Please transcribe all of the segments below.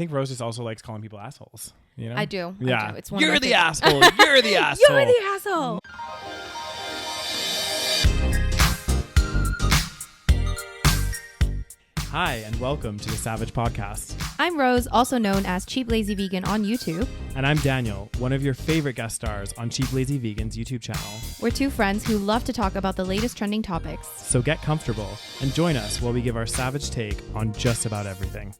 think Rose just also likes calling people assholes. You know? I do. Yeah. I do. It's one You're of my the things. asshole. You're the asshole. You're the asshole. Hi, and welcome to the SaVeg Podcast. I'm Rose, also known as Cheap Lazy Vegan on YouTube. And I'm Daniel, one of your favorite guest stars on Cheap Lazy Vegan's YouTube channel. We're two friends who love to talk about the latest trending topics. So get comfortable and join us while we give our savage take on just about everything.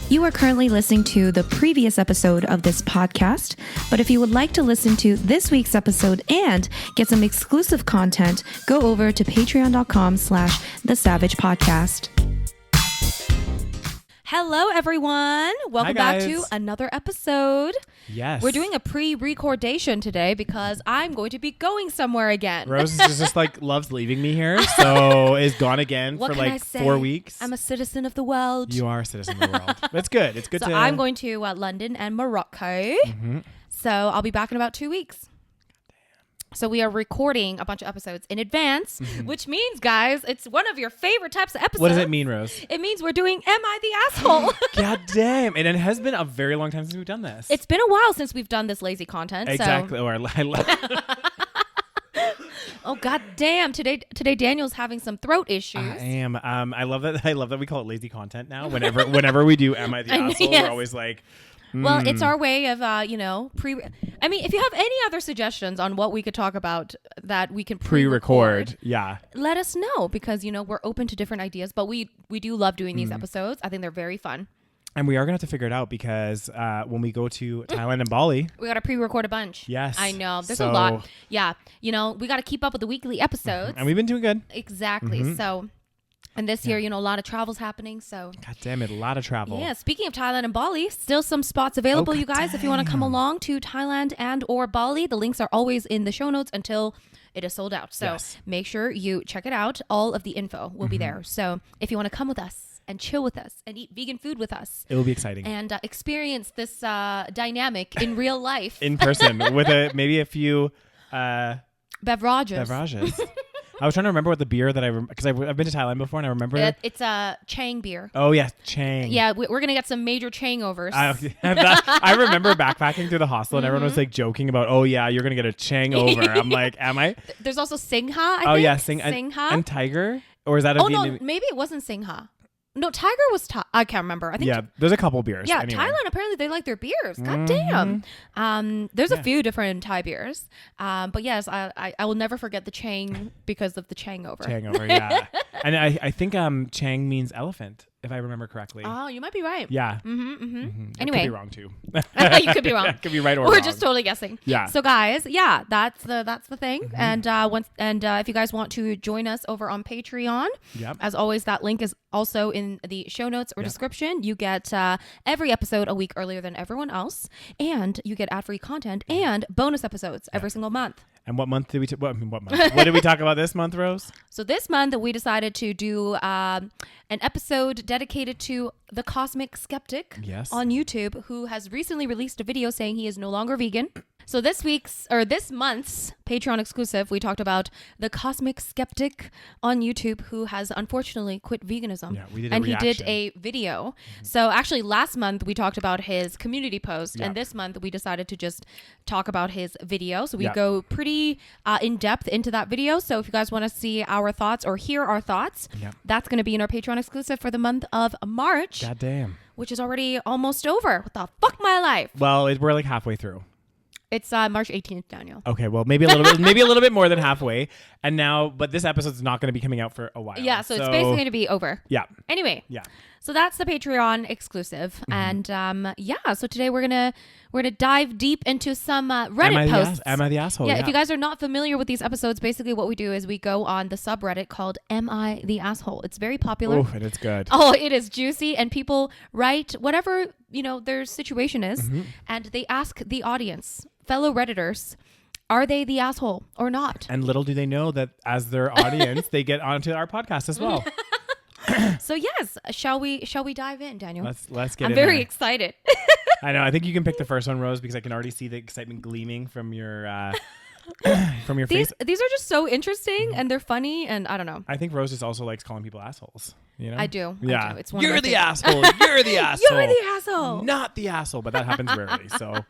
You are currently listening to the previous episode of this podcast, but if you would like to listen to this week's episode and get some exclusive content, go over to patreon.com/the SaVeg Podcast. Hello, everyone. Welcome back to another episode. Yes. We're doing a pre-recordation today because I'm going to be going somewhere again. Rose is just like loves leaving me here, so is gone again What for can I like say? 4 weeks. I'm a citizen of the world. You are a citizen of the world. It's good. It's good So to. I'm going to London and Morocco. Mm-hmm. So I'll be back in about 2 weeks. So we are recording a bunch of episodes in advance, which means, guys, it's one of your favorite types of episodes. What does it mean, Rose? It means we're doing Am I the Asshole? God damn. And it has been a very long time since we've done this. It's been a while since we've done this lazy content. Exactly. So. Or Oh, god damn. Today Daniel's having some throat issues. I am. I love that we call it lazy content now. Whenever we do Am I the Asshole, Yes. we're always like, Well, it's our way of, I mean, if you have any other suggestions on what we could talk about that we can pre-record. Yeah. let us know because, we're open to different ideas, but we do love doing these episodes. I think they're very fun. And we are going to have to figure it out because when we go to Thailand and Bali. We got to pre-record a bunch. Yes. I know. There's a lot. Yeah. We got to keep up with the weekly episodes. And we've been doing good. Exactly. So, and this year, a lot of travel's happening. So, God damn it. A lot of travel. yeah. Speaking of Thailand and Bali, still some spots available, you guys. If you want to come along to Thailand and or Bali, the links are always in the show notes until it is sold out. So make sure you check it out. All of the info will be there. So if you want to come with us and chill with us and eat vegan food with us, it will be exciting. And experience this dynamic in real life. In person with maybe a few beverages. I was trying to remember what the beer that because I've been to Thailand before and I remember it's a Chang beer. Oh yeah, Chang. Yeah, we're gonna get some major Chang overs. I remember backpacking through the hostel and everyone was like joking about, oh yeah, you're gonna get a Chang over. I'm like, am I? There's also Singha. I oh think. yeah, Singha and Tiger, or is that a? Oh no, maybe it wasn't Singha. No, Tiger was. I can't remember. I think. Yeah, there's a couple beers. Yeah, anyway. Thailand apparently they like their beers. God damn. There's a few different Thai beers. But yes, I will never forget the Chang because of the Chang over. Chang over, yeah. And I think Chang means elephant, if I remember correctly. Oh, you might be right. Yeah. Anyway, I could be wrong too. You could be wrong. I could be right or We're wrong. just totally guessing. Yeah. So guys, yeah, that's the thing. And if you guys want to join us over on Patreon, as always, that link is also in the show notes or description. You get every episode a week earlier than everyone else, and you get ad-free content and bonus episodes every single month. And what month did we? What month? What did we talk about this month, Rose? So this month we decided to do an episode dedicated to the Cosmic Skeptic on YouTube, who has recently released a video saying he is no longer vegan. So this month's Patreon exclusive, we talked about the Cosmic Skeptic on YouTube who has unfortunately quit veganism. Yeah, we did a and reaction. he did a video. So actually last month we talked about his community post, and this month we decided to just talk about his video. So we go pretty in depth into that video. So if you guys want to see our thoughts or hear our thoughts, that's going to be in our Patreon exclusive for the month of March. God damn. Which is already almost over. What the fuck, my life? Well, we're like halfway through. It's March 18th, Daniel. Okay, well, maybe a little bit more than halfway. And now, but this episode's not going to be coming out for a while. Yeah, so it's basically going to be over. Yeah. Anyway. Yeah. So that's the Patreon exclusive. And so today we're gonna dive deep into some Reddit posts. Am I the asshole? Yeah, if you guys are not familiar with these episodes, basically what we do is we go on the subreddit called Am I the Asshole? It's very popular. Oh, and it's good. Oh, it is juicy, and people write whatever, their situation is, and they ask the audience, fellow Redditors, are they the asshole or not? And little do they know that as their audience, they get onto our podcast as well. So yes, shall we dive in, Daniel? Let's get I'm in very there. excited. I know. I think you can pick the first one, Rose, because I can already see the excitement gleaming from your from your face. These are just so interesting and they're funny and I don't know. I think Rose just also likes calling people assholes. You know? I do. Yeah. I do. It's one You're of the asshole. You're the asshole. You're the asshole. Not the asshole, but that happens rarely. So.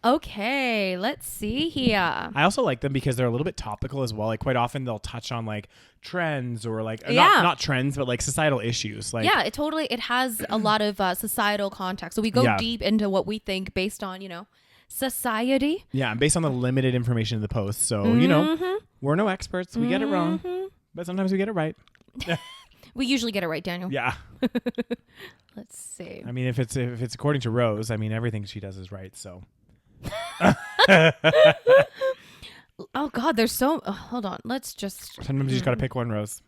Okay, let's see here. I also like them because they're a little bit topical as well. Like quite often they'll touch on like trends or like not trends, but like societal issues. Like it has a lot of societal context. So we go deep into what we think based on, society. Yeah, and based on the limited information in the post. So, we're no experts. We get it wrong, but sometimes we get it right. We usually get it right, Daniel. Yeah. Let's see. I mean, if it's according to Rose, I mean, everything she does is right. So. Oh God, there's so. Hold on. Let's just. Sometimes you just got to pick one, Rose.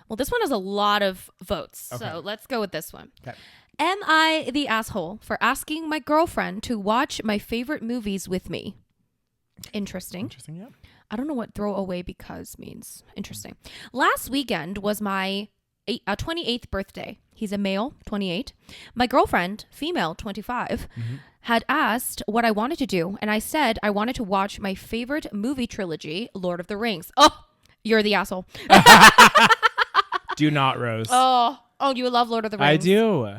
Well, this one has a lot of votes, so let's go with this one. Okay. Am I the asshole for asking my girlfriend to watch my favorite movies with me? Interesting. Interesting. Yeah. I don't know what throw away because means. Interesting. Last weekend was my 28th birthday. He's a male, 28. My girlfriend, female, 25, had asked what I wanted to do, and I said I wanted to watch my favorite movie trilogy, Lord of the Rings. Oh, you're the asshole. Do not, Rose. Oh, you love Lord of the Rings. I do.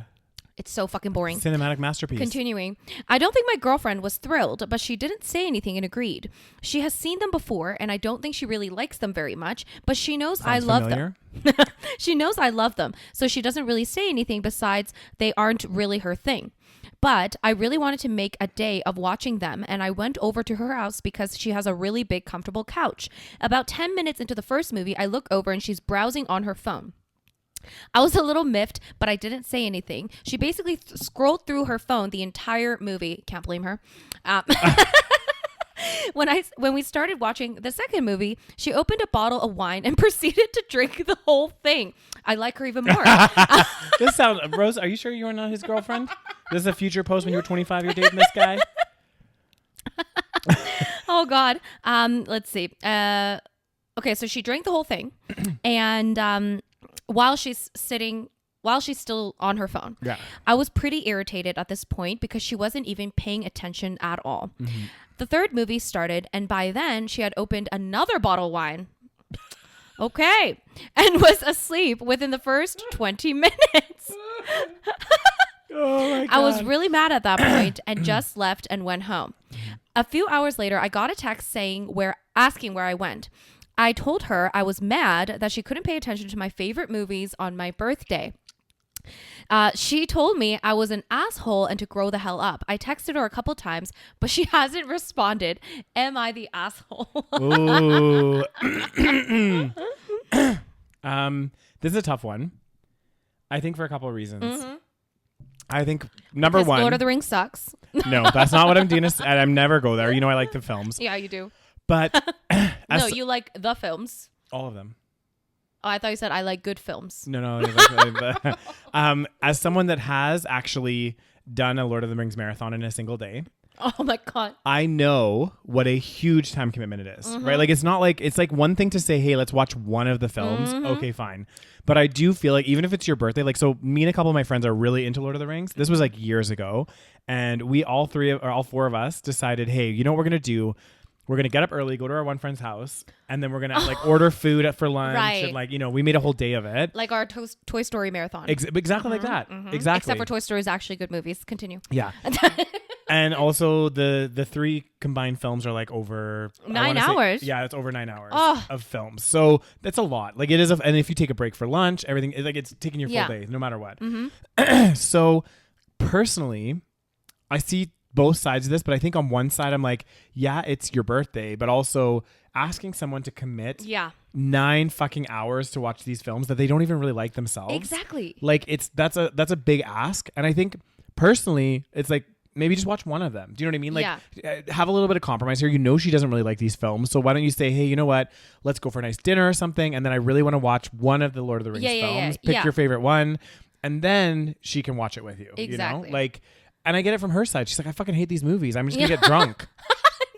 It's so fucking boring. Cinematic masterpiece. Continuing. I don't think my girlfriend was thrilled, but she didn't say anything and agreed. She has seen them before, and I don't think she really likes them very much, but she knows I love them. She knows I love them, so she doesn't really say anything besides they aren't really her thing. But I really wanted to make a day of watching them, and I went over to her house because she has a really big, comfortable couch. About 10 minutes into the first movie, I look over and she's browsing on her phone. I was a little miffed, but I didn't say anything. She basically scrolled through her phone the entire movie. Can't blame her. When we started watching the second movie, she opened a bottle of wine and proceeded to drink the whole thing. I like her even more. This sounds, Rose, are you sure you are not his girlfriend? This is a future post when you were 25, you're dating this guy? Oh, God. Let's see. Okay, so she drank the whole thing. And while she's still on her phone. Yeah. I was pretty irritated at this point because she wasn't even paying attention at all. Mm-hmm. The third movie started, and by then she had opened another bottle of wine. Okay. And was asleep within the first 20 minutes. Oh my God. I was really mad at that point and just left and went home. A few hours later, I got a text asking where I went. I told her I was mad that she couldn't pay attention to my favorite movies on my birthday. She told me I was an asshole and to grow the hell up. I texted her a couple times, but she hasn't responded. Am I the asshole? Ooh. This is a tough one. I think for a couple of reasons. Mm-hmm. I think number one, Lord of the Rings sucks. No, that's not what I'm doing. I never go there. You know, I like the films. Yeah, you do. But no, you like the films. All of them. Oh, I thought you said I like good films. No. As someone that has actually done a Lord of the Rings marathon in a single day. Oh my God. I know what a huge time commitment it is, right? Like it's like one thing to say, hey, let's watch one of the films. Mm-hmm. Okay, fine. But I do feel like even if it's your birthday, like, so me and a couple of my friends are really into Lord of the Rings. This was like years ago. And we all four of us decided, hey, you know what we're going to do? We're going to get up early, go to our one friend's house, and then we're going to like order food for lunch. Right. And like, we made a whole day of it. Like our Toy Story marathon. Exactly like that. Mm-hmm. Exactly. Except for Toy Story is actually good movies. Continue. Yeah. And also the three combined films are like over 9 hours. It's over 9 hours of films. So that's a lot. Like it is. And if you take a break for lunch, everything like it's taking your full day, no matter what. Mm-hmm. So personally, I see both sides of this, but I think on one side I'm like, yeah, it's your birthday, but also asking someone to commit 9 fucking hours to watch these films that they don't even really like themselves. Exactly. Like that's a big ask. And I think personally it's like, maybe just watch one of them. Do you know what I mean? Like have a little bit of compromise here. You know, she doesn't really like these films. So why don't you say, hey, you know what? Let's go for a nice dinner or something. And then I really want to watch one of the Lord of the Rings films. Pick your favorite one. And then she can watch it with you. Exactly. You know? Like, and I get it from her side. She's like, I fucking hate these movies. I'm just going to get drunk.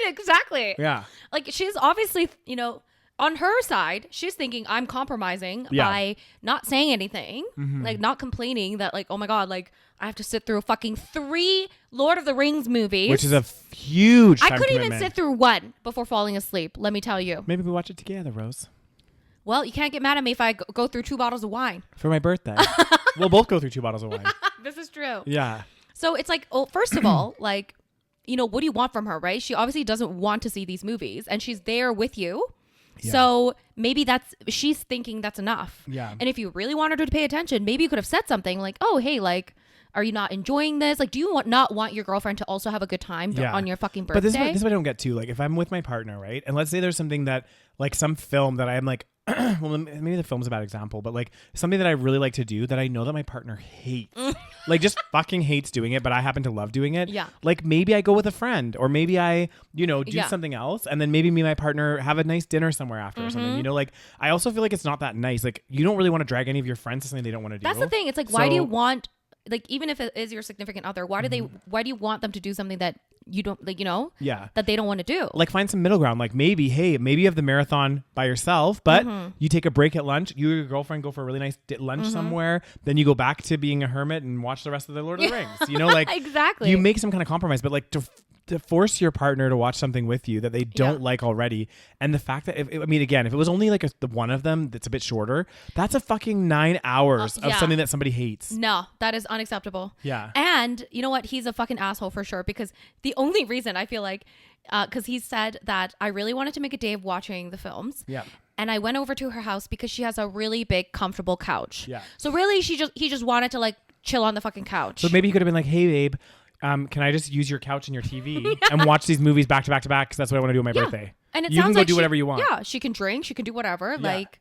Exactly. Yeah. Like she's obviously, on her side, she's thinking I'm compromising by not saying anything, like not complaining that like, oh my God, like I have to sit through fucking 3 Lord of the Rings movies. Which is a huge time I couldn't commitment. even sit through one before falling asleep, let me tell you. Maybe we watch it together, Rose. Well, you can't get mad at me if I go through 2 bottles of wine. For my birthday. We'll both go through 2 bottles of wine. This is true. Yeah. So it's like, oh, first of all, like, you know, what do you want from her, right? She obviously doesn't want to see these movies and she's there with you. Yeah. So maybe she's thinking that's enough. Yeah. And if you really wanted her to pay attention, maybe you could have said something like, oh, hey, like, are you not enjoying this? Like, do you not want your girlfriend to also have a good time on your fucking birthday? But this is what I don't get too. Like, if I'm with my partner, right? And let's say there's something that, like some film that I'm like, well, maybe the film's a bad example, but like something that I really like to do that I know that my partner hates, like just fucking hates doing it, but I happen to love doing it. Yeah. Like maybe I go with a friend or maybe I, do something else. And then maybe me and my partner have a nice dinner somewhere after or something, like I also feel like it's not that nice. Like you don't really want to drag any of your friends to something they don't want to do. That's the thing. It's like, why do you want, like, even if it is your significant other, why do you want them to do something that you don't, like, that they don't want to do? Like find some middle ground. Like maybe you have the marathon by yourself, but you take a break at lunch. You and your girlfriend go for a really nice lunch somewhere. Then you go back to being a hermit and watch the rest of the Lord of the Rings. Like exactly. You make some kind of compromise, but like to force your partner to watch something with you that they don't like already. And the fact that, if it was only like the one of them that's a bit shorter, that's a fucking 9 hours of something that somebody hates. No, that is unacceptable. Yeah. And you know what? He's a fucking asshole for sure, because the only reason I feel like, because he said that I really wanted to make a day of watching the films. Yeah. And I went over to her house because she has a really big, comfortable couch. Yeah. So really, he just wanted to like chill on the fucking couch. So maybe he could have been like, hey, babe, can I just use your couch and your TV and watch these movies back to back to back? Because that's what I want to do on my birthday. And you can go do whatever you want. Yeah, she can drink. She can do whatever. Yeah. Like,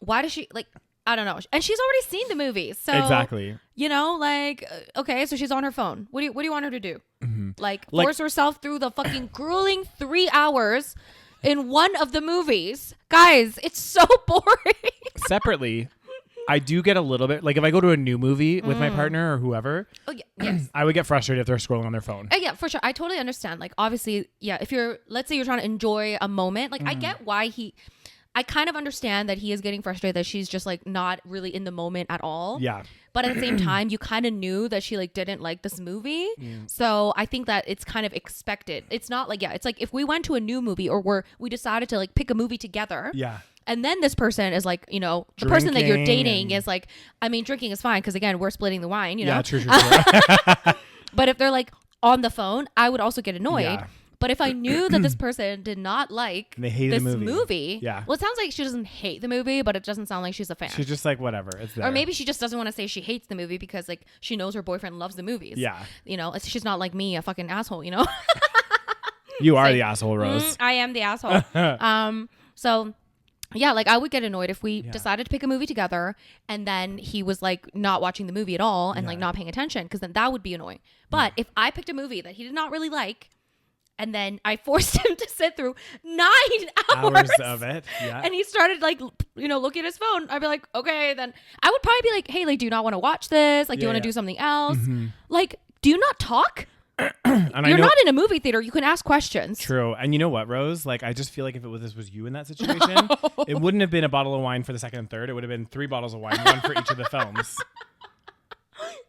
why does she, like, I don't know. And she's already seen the movies. So, exactly. Like, okay, so she's on her phone. What do you want her to do? Like, force herself through the fucking grueling 3 hours in one of the movies? Guys, it's so boring. Separately, I do get a little bit, like if I go to a new movie with my partner or whoever, yes. I would get frustrated if they're scrolling on their phone. Yeah, for sure. I totally understand. Like, obviously, if let's say you're trying to enjoy a moment, like I get why I kind of understand that he is getting frustrated that she's just like not really in the moment at all. Yeah. But at the same time, you kind of knew that she like didn't like this movie. So I think that it's kind of expected. It's not like, it's like if we went to a new movie or we decided to like pick a movie together. Yeah. And then this person is like, the person that you're dating is like, drinking is fine because again, we're splitting the wine, Yeah, true. But if they're like on the phone, I would also get annoyed. Yeah. But if I knew that this person did not like this movie, well, it sounds like she doesn't hate the movie, but it doesn't sound like she's a fan. She's just like, whatever, it's there. Or maybe she just doesn't want to say she hates the movie because like she knows her boyfriend loves the movies. Yeah. She's not like me, a fucking asshole, You are the asshole, Rose. I am the asshole. So... yeah, like I would get annoyed if we decided to pick a movie together and then he was like not watching the movie at all and like not paying attention, because then that would be annoying. But if I picked a movie that he did not really like and then I forced him to sit through 9 hours of it, and he started like, looking at his phone, I'd be like, okay, then I would probably be like, hey, like, do you not want to watch this? Like, do you want to do something else? Like, do you not talk? And you're not in a movie theater. You can ask questions. True. And you know what, Rose? Like, I just feel like if this was you in that situation, it wouldn't have been a bottle of wine for the second and third. It would have been 3 bottles of wine, one for each of the films.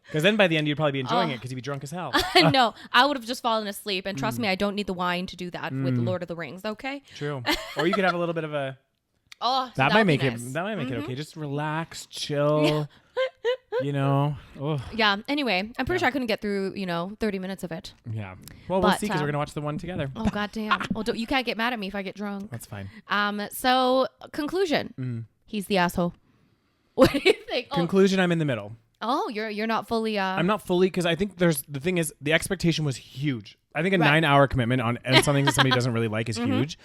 Because then by the end, you'd probably be enjoying it because you'd be drunk as hell. No, I would have just fallen asleep. And trust me, I don't need the wine to do that with Lord of the Rings. Okay. True. Or you could have a little bit of a. That might make it. That might make it okay. Just relax, chill. Yeah. Anyway, I'm pretty sure I couldn't get through 30 minutes of it. Yeah. Well, we'll see because we're gonna watch the one together. Oh goddamn. Well, you can't get mad at me if I get drunk. That's fine. So conclusion. He's the asshole. What do you think? Conclusion. I'm in the middle. Oh, you're not fully. I'm not fully, because I think the thing is the expectation was huge. I think a 9-hour commitment on something that somebody doesn't really like is huge.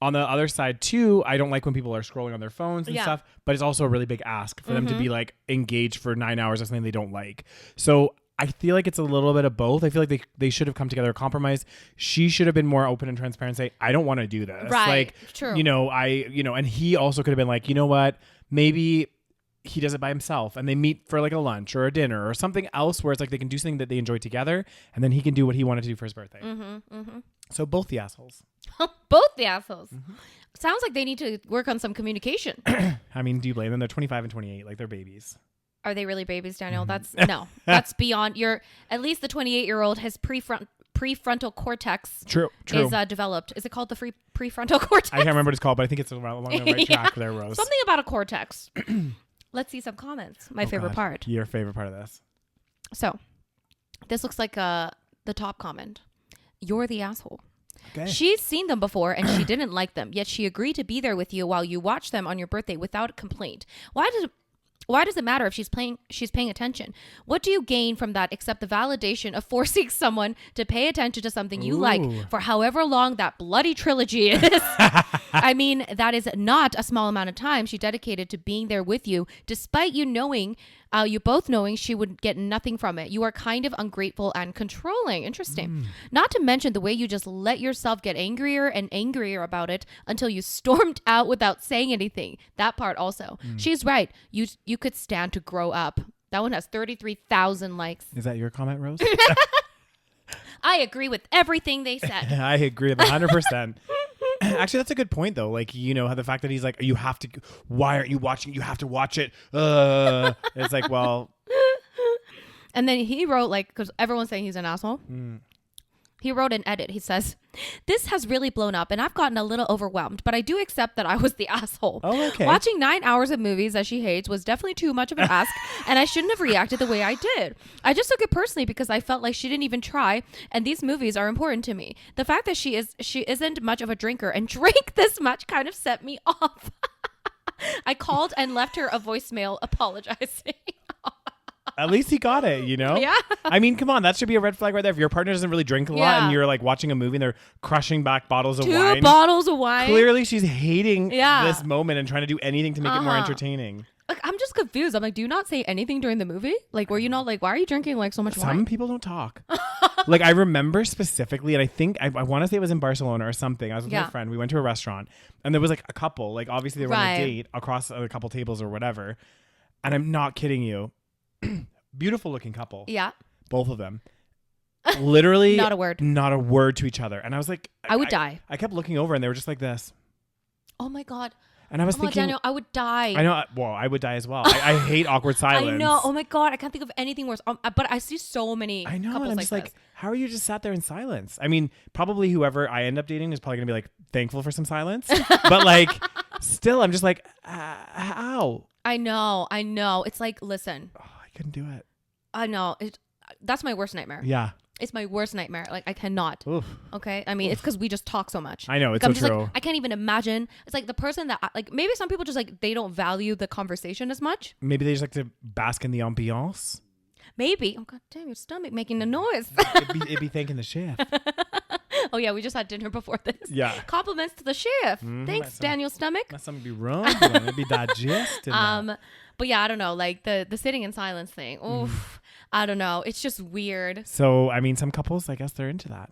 On the other side, too, I don't like when people are scrolling on their phones and stuff, but it's also a really big ask for them to be like engaged for 9 hours on something they don't like. So I feel like it's a little bit of both. I feel like they should have come together, compromise. She should have been more open and transparent, say, I don't want to do this. Right. Like, true. And he also could have been like, you know what, maybe he does it by himself and they meet for like a lunch or a dinner or something else where it's like they can do something that they enjoy together, and then he can do what he wanted to do for his birthday. So both the assholes. Both the assholes. Sounds like they need to work on some communication. I mean, do you blame them? They're 25 and 28. Like, they're babies. Are they really babies, Daniel? That's that's beyond your. At least the 28-year-old has prefrontal cortex. True. Is developed. Is it called the prefrontal cortex? I can't remember what it's called, but I think it's along the right track there, Rose. Something about a cortex. Let's see some comments. My favorite part. Your favorite part of this. So, this looks like the top comment. You're the asshole. Okay. She's seen them before and she didn't like them, yet she agreed to be there with you while you watch them on your birthday without complaint. Why does it matter if she's paying attention? What do you gain from that except the validation of forcing someone to pay attention to something you like for however long that bloody trilogy is? I mean, that is not a small amount of time she dedicated to being there with you, despite you both knowing she would get nothing from it. You are kind of ungrateful and controlling. Interesting. Not to mention the way you just let yourself get angrier and angrier about it until you stormed out without saying anything. That part also. She's right. You could stand to grow up. That one has 33,000 likes. Is that your comment, Rose? I agree with everything they said. I agree with 100%. Actually, that's a good point, though. Like, how the fact that he's like, you have to, why aren't you watching? You have to watch it. It's like, well. And then he wrote, like, because everyone's saying he's an asshole. He wrote an edit. He says, this has really blown up and I've gotten a little overwhelmed, but I do accept that I was the asshole. Oh, okay. Watching 9 hours of movies that she hates was definitely too much of an ask and I shouldn't have reacted the way I did. I just took it personally because I felt like she didn't even try and these movies are important to me. The fact that she isn't much of a drinker and drank this much kind of set me off. I called and left her a voicemail apologizing. At least he got it, Yeah. I mean, come on, that should be a red flag right there. If your partner doesn't really drink a lot and you're like watching a movie and they're crushing back bottles of wine. 2 bottles of wine. Clearly she's hating this moment and trying to do anything to make it more entertaining. Like, I'm just confused. I'm like, do you not say anything during the movie? Like, were you not like, why are you drinking like so much wine? Some people don't talk. Like, I remember specifically, and I think I want to say it was in Barcelona or something. I was with my friend. We went to a restaurant and there was like a couple. Like, obviously they were on a date across a couple tables or whatever. And I'm not kidding you. Beautiful looking couple. Yeah. Both of them. Literally not a word. Not a word to each other. And I was like, I would die. I kept looking over and they were just like this. Oh my God. And I was thinking, Daniel, I would die. I know. Well, I would die as well. I hate awkward silence. I know. Oh my God. I can't think of anything worse. But I see so many I know. couples And I'm just like, how are you just sat there in silence? I mean, probably whoever I end up dating is probably going to be like thankful for some silence. But like, still, I'm just like, how? I know. It's like, listen. Oh, I couldn't do it. I know. That's my worst nightmare. Yeah. It's my worst nightmare. Like, I cannot. Oof. Okay? I mean, it's because we just talk so much. I know. It's like, so true. Like, I can't even imagine. It's like the person that, like, maybe some people just, like, they don't value the conversation as much. Maybe they just like to bask in the ambiance. Maybe. Oh, God damn, your stomach making a noise. it'd be thanking the chef. Oh, yeah. We just had dinner before this. Yeah. Compliments to the chef. Thanks, Daniel Stomach. That's something to be wrong. It'd be digesting. But yeah, I don't know. Like, the sitting in silence thing. Oof. I don't know. It's just weird. So, I mean, some couples, I guess they're into that.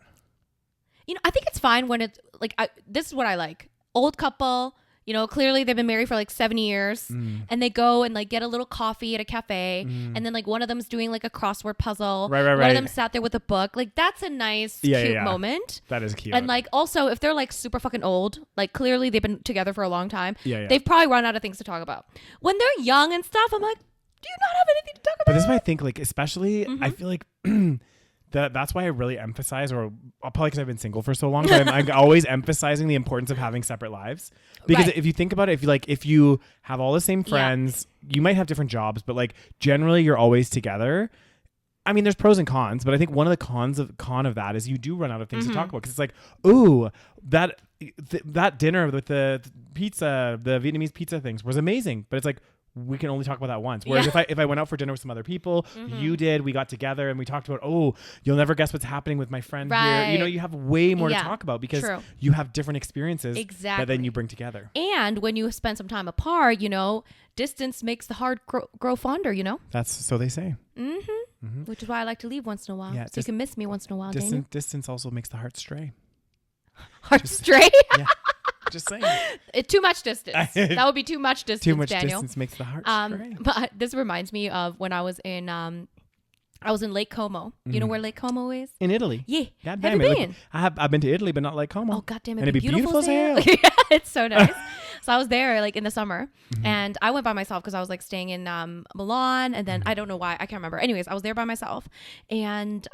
I think it's fine when it's like, this is what I like. Old couple, clearly they've been married for like 7 years and they go and like get a little coffee at a cafe and then like one of them's doing like a crossword puzzle. Right. One of them sat there with a book. Like, that's a nice, cute moment. That is cute. And like, also, if they're like super fucking old, like clearly they've been together for a long time. Yeah. They've probably run out of things to talk about. When they're young and stuff, I'm like, do you not have anything to talk about? But this is what I think, like, especially, I feel like that's why I really emphasize, or probably because I've been single for so long, but I'm always emphasizing the importance of having separate lives. Because if you think about it, if you have all the same friends, you might have different jobs, but like generally you're always together. I mean, there's pros and cons, but I think one of the con of that is you do run out of things to talk about. Because it's like, ooh, that dinner with the pizza, the Vietnamese pizza things was amazing, but it's like, we can only talk about that once. Whereas if I went out for dinner with some other people, we got together and we talked about, oh, you'll never guess what's happening with my friend here. You have way more to talk about because you have different experiences that then you bring together. And when you spend some time apart, distance makes the heart grow fonder, That's so they say. Which is why I like to leave once in a while. So you can miss me once in a while, Distance also makes the heart stray. Stray? Yeah. Just saying. Too much distance. That would be too much distance, Too much Daniel. distance makes the heart stray. But this reminds me of when I was in I was in Lake Como. You know where Lake Como is? In Italy. Yeah. God Have damn you it. been? I've been to Italy, but not Lake Como. Oh, God damn it. And it'd be beautiful as hell. Yeah, it's so nice. So I was there like in the summer and I went by myself because I was like staying in Milan, and then I don't know why. I can't remember. Anyways, I was there by myself, and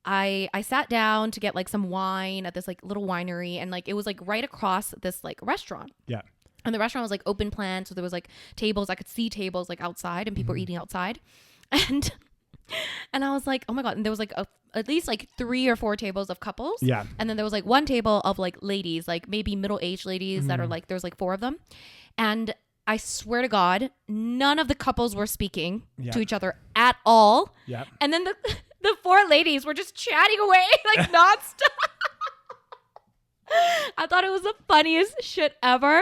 I sat down to get like some wine at this like little winery, and like it was like right across this like restaurant. Yeah. And the restaurant was like open plan. So there was like tables. I could see tables like outside, and people were eating outside. And I was like, oh my God. And there was like at least like 3 or 4 tables of couples. Yeah. And then there was like one table of like ladies, like maybe middle-aged ladies that are like, there was like 4 of them. And I swear to God, none of the couples were speaking to each other at all. Yeah. And then the 4 ladies were just chatting away like nonstop. I thought it was the funniest shit ever.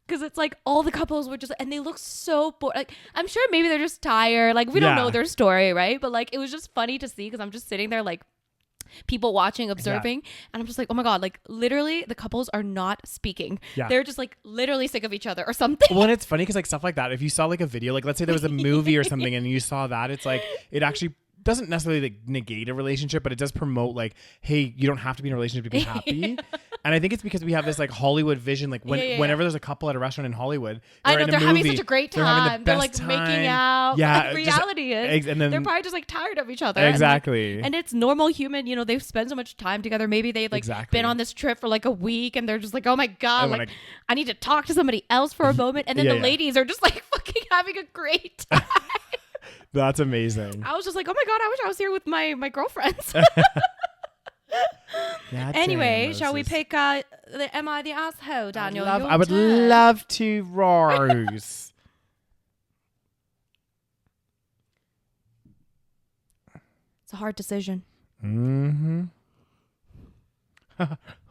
Because it's like all the couples were just, and they look so bored. Like, I'm sure maybe they're just tired. Like, we don't know their story, right? But like, it was just funny to see because I'm just sitting there like people watching, observing. And I'm just like, oh my God, like literally the couples are not speaking. Yeah. They're just like literally sick of each other or something. Well, and it's funny because like stuff like that, if you saw like a video, like let's say there was a movie or something and you saw that, it's like, it actually doesn't necessarily like negate a relationship, but it does promote like, hey, you don't have to be in a relationship to be happy. And I think it's because we have this like Hollywood vision, like whenever there's a couple at a restaurant in Hollywood, I know they're having such a great time. They're like making out. Yeah, like, reality is and then they're probably just like tired of each other. Exactly. And it's normal human. You know, they've spent so much time together. Maybe they've like been on this trip for like a week, and they're just like, oh my God, I need to talk to somebody else for a moment. And then the ladies are just like fucking having a great time. That's amazing. I was just like, oh my God, I wish I was here with my girlfriends. Anyway, shall we pick the Am I the Asshole, Daniel? I would love to, Rose. It's a hard decision. Mm-hmm.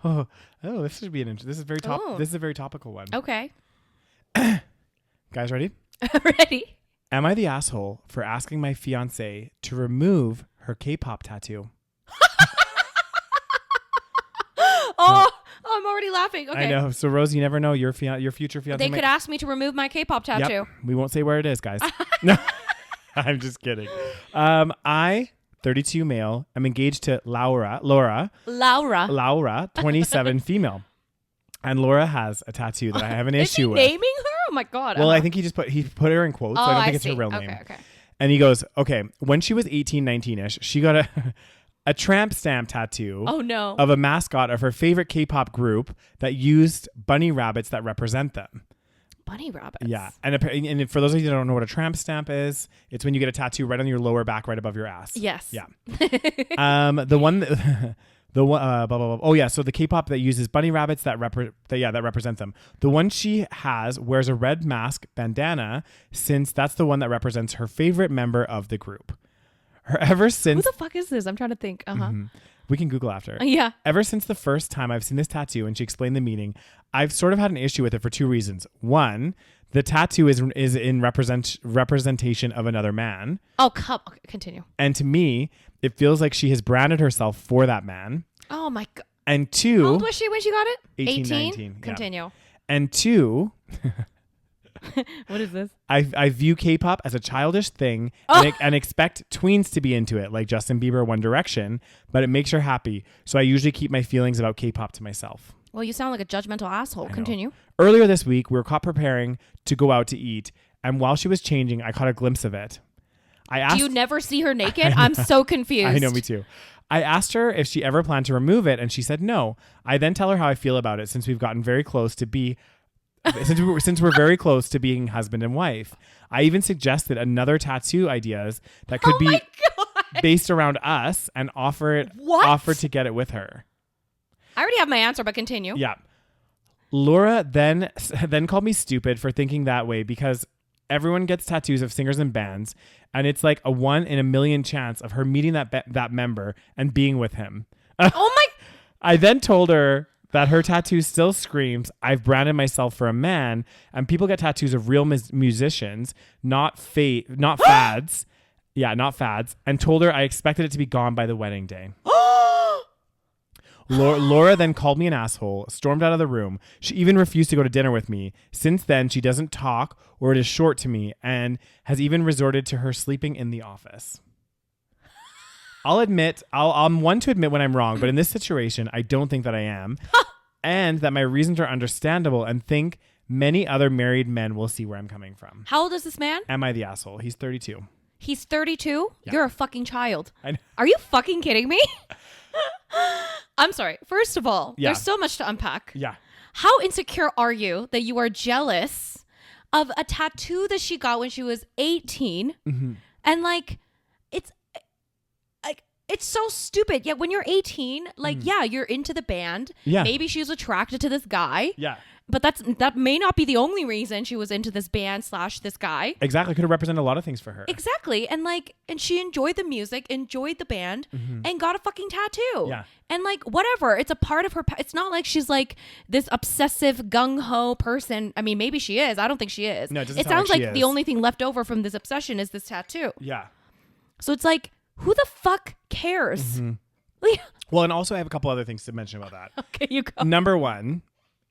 oh, this should be this is very This is a very topical one. Okay. Guys, ready? Ready. Am I the asshole for asking my fiance to remove her K-pop tattoo? Oh, I'm already laughing. Okay. I know. So, Rose, you never know your future fiance. They could ask me to remove my K-pop tattoo. Yep. We won't say where it is, guys. No, I'm just kidding. I, 32 male, am engaged to Laura, 27 female. And Laura has a tattoo that I have an issue with. Is he naming her? Oh my God. Well, I think he put her in quotes, so I don't think it's her real name. Okay. And he goes, okay, when she was 18, 19-ish, she got a tramp stamp tattoo of a mascot of her favorite K-pop group that used bunny rabbits that represent them. Bunny rabbits? Yeah. And for those of you that don't know what a tramp stamp is, it's when you get a tattoo right on your lower back, right above your ass. Yes. Yeah. The one that... blah, blah, blah. Oh yeah, so the K-pop that uses bunny rabbits that represent them. The one she has wears a red mask bandana, since that's the one that represents her favorite member of the group. Ever since who the fuck is this? I'm trying to think. Mm-hmm. We can Google after. Yeah. Ever since the first time I've seen this tattoo and she explained the meaning, I've sort of had an issue with it for 2 reasons. One, the tattoo is in representation of another man. Oh, okay, continue. And to me, it feels like she has branded herself for that man. Oh my God. And 2, how old was she when she got it? 18? 19. Continue. Yeah. And 2, what is this? I view K-pop as a childish thing and expect tweens to be into it, like Justin Bieber, One Direction, but it makes her happy. So I usually keep my feelings about K-pop to myself. Well, you sound like a judgmental asshole. Continue. Earlier this week, we were caught preparing to go out to eat, and while she was changing, I caught a glimpse of it. Do you never see her naked? I'm so confused. I know, me too. I asked her if she ever planned to remove it, and she said no. I then tell her how I feel about it, since we've gotten very close to since we're very close to being husband and wife. I even suggested another tattoo ideas that could be based around us, and offered to get it with her. I already have my answer, but continue. Yeah. Laura then called me stupid for thinking that way, because everyone gets tattoos of singers and bands, and it's like a 1 in a million chance of her meeting that member and being with him. Oh my! I then told her that her tattoo still screams, I've branded myself for a man, and people get tattoos of real musicians, not fads. Yeah, not fads. And told her I expected it to be gone by the wedding day. Laura then called me an asshole, stormed out of the room. She even refused to go to dinner with me. Since then, she doesn't talk, or it is short to me, and has even resorted to her sleeping in the office. I'll admit, I'm one to admit when I'm wrong, but in this situation, I don't think that I am. And that my reasons are understandable and think many other married men will see where I'm coming from. How old is this man? Am I the asshole? He's 32. He's 32? Yeah. You're a fucking child. I know. Are you fucking kidding me? I'm sorry. First of all, Yeah. there's so much to unpack. Yeah. How insecure are you that you are jealous of a tattoo that she got when she was 18? Mm-hmm. And it's so stupid. Yeah, when you're 18, yeah, you're into the band. Yeah. Maybe she's attracted to this guy. Yeah. But that may not be the only reason she was into this band / this guy. Exactly. Could have represented a lot of things for her. Exactly. And she enjoyed the music, enjoyed the band, and got a fucking tattoo. Yeah. And whatever. It's a part of her. It's not like she's this obsessive gung-ho person. I mean, maybe she is. I don't think she is. No, it doesn't It sound sounds like she like is. the only thing left over from this obsession is this tattoo. Yeah. So it's who the fuck cares? Well, and also I have a couple other things to mention about that. Okay, you go. Number one,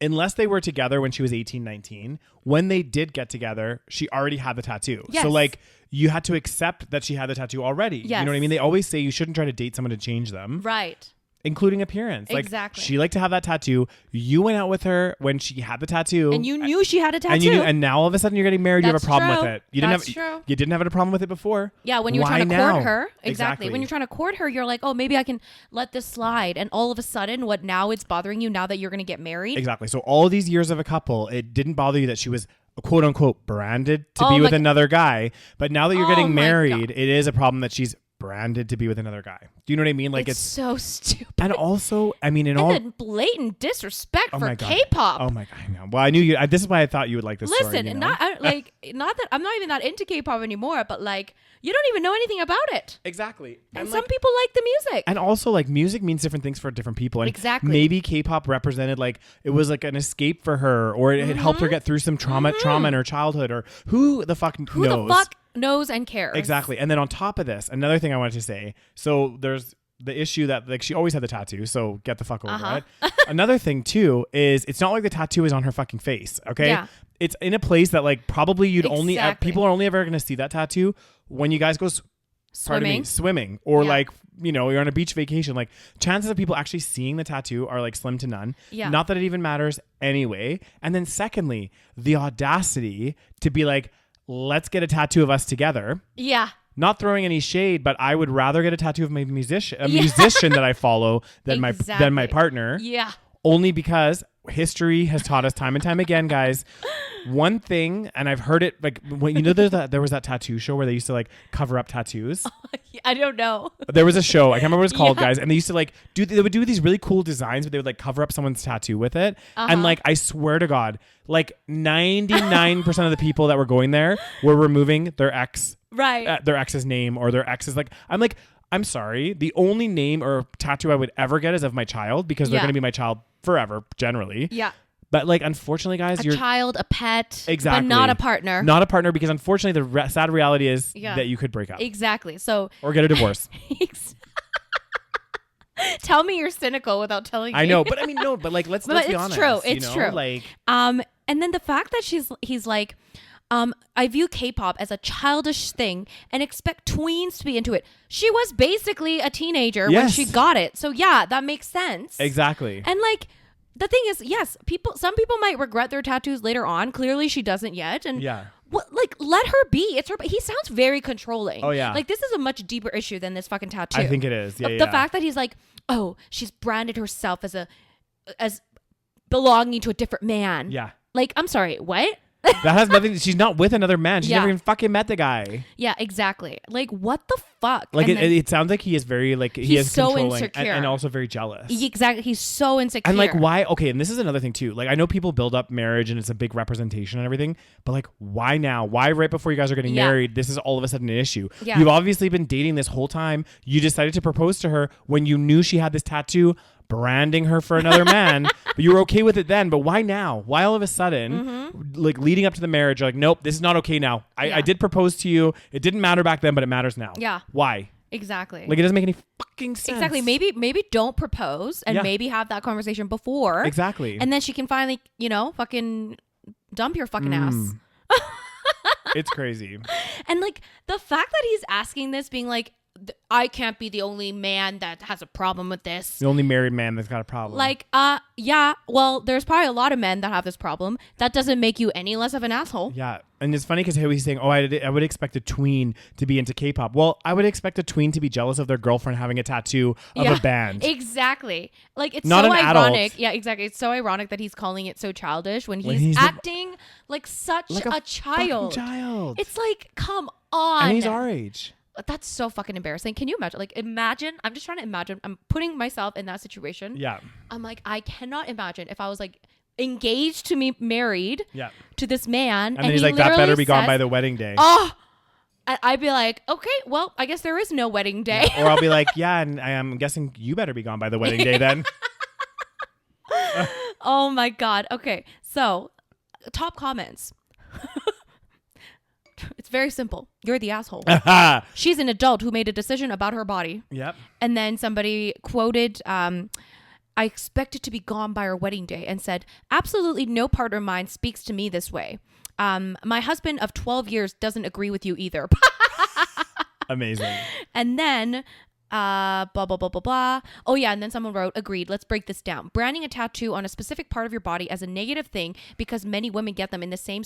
unless they were together when she was 18, 19, when they did get together, she already had the tattoo. Yes. So you had to accept that she had the tattoo already. Yes. You know what I mean? They always say you shouldn't try to date someone to change them. Right. Including appearance. Exactly. She liked to have that tattoo. You went out with her when she had the tattoo. And you knew she had a tattoo. And now all of a sudden you're getting married, you have a That's problem true. with it. You That's didn't true. have you didn't have a problem with it before. Yeah, when you were Why trying to now? court her. Exactly. Exactly. When you're trying to court her, you're like, oh, maybe I can let this slide. And all of a sudden, now it's bothering you now that you're going to get married? Exactly. So all these years of a couple, it didn't bother you that she was quote unquote branded to Oh be my with g- another guy. But now that you're Oh getting my married, God. it is a problem that she's branded to be with another guy. Do you know what I mean? It's so stupid. and also, I mean, And then blatant disrespect oh for my God. K-pop. Oh my God, I know. Well, I knew you. This is why I thought you would like this story. Listen, You know? not that I'm not even that into K-pop anymore, but you don't even know anything about it. Exactly. And some people like the music. And also, music means different things for different people. And Exactly. maybe K-pop represented it was an escape for her, or it helped her get through some trauma in her childhood, or who the fuck knows? Who the fuck knows and cares? Exactly. And then on top of this, another thing I wanted to say. So there's the issue that she always had the tattoo, so get the fuck over it. Another thing too is it's not like the tattoo is on her fucking face. Okay. Yeah. It's in a place that probably you'd only Exactly. people are only ever going to see that tattoo when you guys go swimming or Yeah. you're on a beach vacation. Chances of people actually seeing the tattoo are slim to none. Yeah. Not that it even matters anyway. And then secondly, the audacity to be let's get a tattoo of us together. Yeah. Not throwing any shade, but I would rather get a tattoo of a musician that I follow than my partner. Yeah. Only because history has taught us time and time again, guys. One thing, and I've heard it when there was that tattoo show where they used to cover up tattoos. I don't know. There was a show, I can't remember what it's called, Yeah. guys, and they used to they would do these really cool designs, but they would cover up someone's tattoo with it. And I swear to God, 99% of the people that were going there were removing their ex's name or their ex's I'm sorry, the only name or tattoo I would ever get is of my child because they're Yeah. going to be my child forever, generally. Yeah. But unfortunately, guys, A child, a pet, exactly but not a partner. Not a partner, because unfortunately, the sad reality is Yeah. that you could break up Exactly. So or get a divorce. tell me you're cynical without telling me. I know, but I mean, no, but let's But be it's honest. true. you It's know? true. And then the fact that he's I view K-pop as a childish thing and expect tweens to be into it. She was basically a teenager when Yes. she got it. So yeah, that makes sense. Exactly. And the thing is, yes, some people might regret their tattoos later on. Clearly she doesn't yet. And Yeah. let her be. It's her. He sounds very controlling. Oh, yeah. This is a much deeper issue than this fucking tattoo. I think it is. Yeah, The yeah. fact that he's oh, she's branded herself as belonging to a different man. Yeah. I'm sorry, what? That has nothing. She's not with another man. She's Yeah. never even fucking met the guy. Yeah, exactly. What the fuck? It sounds like he is very he He's is so controlling insecure. and also very jealous. Exactly. He's so insecure. And why? Okay, and this is another thing too. I know people build up marriage and it's a big representation and everything, but why now? Why right before you guys are getting Yeah. married? This is all of a sudden an issue. Yeah. You've obviously been dating this whole time. You decided to propose to her when you knew she had this tattoo branding her for another man, but you were okay with it then. But why now? Why all of a sudden, leading up to the marriage, you're nope, this is not okay now. I did propose to you. It didn't matter back then, but it matters now. Yeah. Why? Exactly. It doesn't make any fucking sense. Exactly. Maybe don't propose and Yeah. maybe have that conversation before. Exactly. And then she can finally, fucking dump your fucking ass. It's crazy. And the fact that he's asking this, being I can't be the only man that has a problem with this. The only married man that's got a problem. Like, yeah, well, there's probably a lot of men that have this problem. That doesn't make you any less of an asshole. Yeah. And it's funny because he's saying, oh, I would expect a tween to be into K-pop. Well, I would expect a tween to be jealous of their girlfriend having a tattoo of a band. Exactly. Like, it's not so an ironic. adult. Yeah, exactly. It's so ironic that he's calling it so childish when he's acting like such like a child. Child. It's like, come on. And he's our age. That's so fucking embarrassing. Can you imagine? Like, I'm just trying to imagine. I'm putting myself in that situation. Yeah. I'm like, I cannot imagine if I was like engaged to me, married to this man. And then he's like, that better be gone by the wedding day. Oh, I'd be like, okay, well, I guess there is no wedding day. Yeah. Or I'll be like, yeah, and I'm guessing you better be gone by the wedding day then. Oh my God. Okay. So top comments. It's very simple. You're the asshole. She's an adult who made a decision about her body. Yep. And then somebody quoted, I expected to be gone by our wedding day, and said, absolutely no part of mine speaks to me this way. My husband of 12 years doesn't agree with you either. Amazing. And then blah blah blah blah blah. Oh yeah, and then someone wrote, agreed, let's break this down. Branding a tattoo on a specific part of your body as a negative thing because many women get them in the same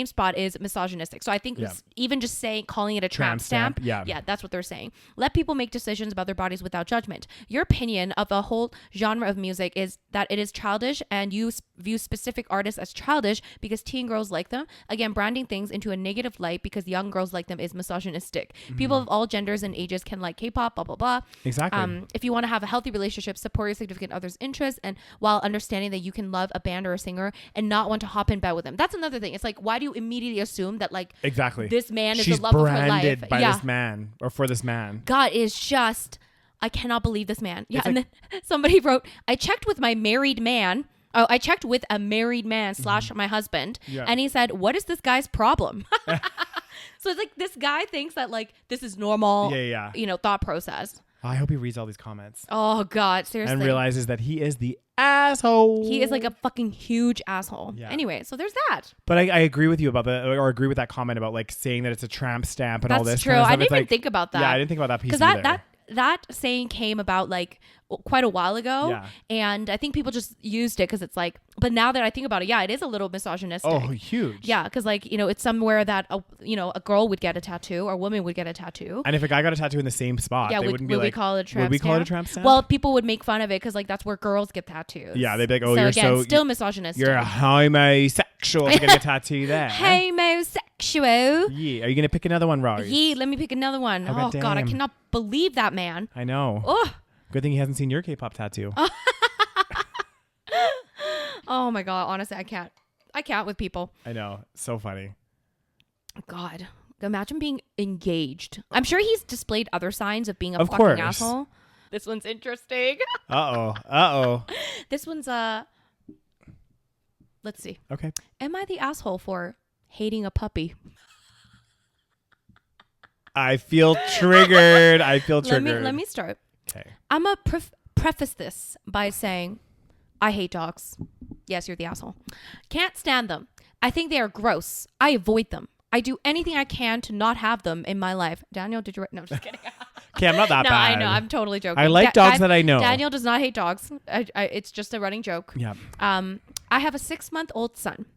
spot is misogynistic. So I think even just calling it a tramp stamp, yeah, that's what they're saying. Let people make decisions about their bodies without judgment. Your opinion of a whole genre of music is that it is childish, and you view specific artists as childish because teen girls like them. Again, branding things into a negative light because young girls like them is misogynistic. People of all genders and ages can like K-pop, blah blah blah. Exactly. If you want to have a healthy relationship, support your significant other's interests, and while understanding that you can love a band or a singer and not want to hop in bed with them. That's another thing. It's like, why do you immediately assume that like this man is the love of her life? By this man or for this man. God is just, I cannot believe this man. Yeah, and then somebody wrote, I checked with a married man / my husband, and he said, what is this guy's problem? So it's like this guy thinks that like this is normal, thought process. I hope he reads all these comments. Oh God, seriously. And realizes that he is the asshole. He is like a fucking huge asshole. Yeah. Anyway, so there's that. But I agree with you about or agree with that comment about like saying that it's a tramp stamp and all this. That's true. I didn't even think about that. Yeah, I didn't think about that piece either. That saying came about like quite a while ago, and I think people just used it because it's like. But now that I think about it, it is a little misogynistic. Oh, huge. Yeah, because like it's somewhere that a girl would get a tattoo or a woman would get a tattoo. And if a guy got a tattoo in the same spot, they wouldn't be like, would we call it a tramp would we call it a tramp stamp? Well, people would make fun of it because like that's where girls get tattoos. Yeah, they'd be like, oh, so you're again, still misogynistic. You're a homosexual to get a tattoo there. Homosexual. Yeah. Are you gonna pick another one, Rose? Yeah, let me pick another one. Oh God, I cannot believe that man. I know. Oh. Good thing he hasn't seen your K-pop tattoo. Oh my God, honestly, I can't with people. I know. So funny. God, imagine being engaged. I'm sure he's displayed other signs of being a fucking asshole. This one's interesting. Uh-oh. This one's let's see. Okay. Am I the asshole for hating a puppy? I feel triggered. Let me start. Okay. I'm going to preface this by saying I hate dogs. Yes, you're the asshole. Can't stand them. I think they are gross. I avoid them. I do anything I can to not have them in my life. Daniel, did you... No, I'm just kidding. Okay, I'm not that bad. No, I know. I'm totally joking. I like dogs that I know. Daniel does not hate dogs. It's just a running joke. Yeah. I have a 6-month-old son.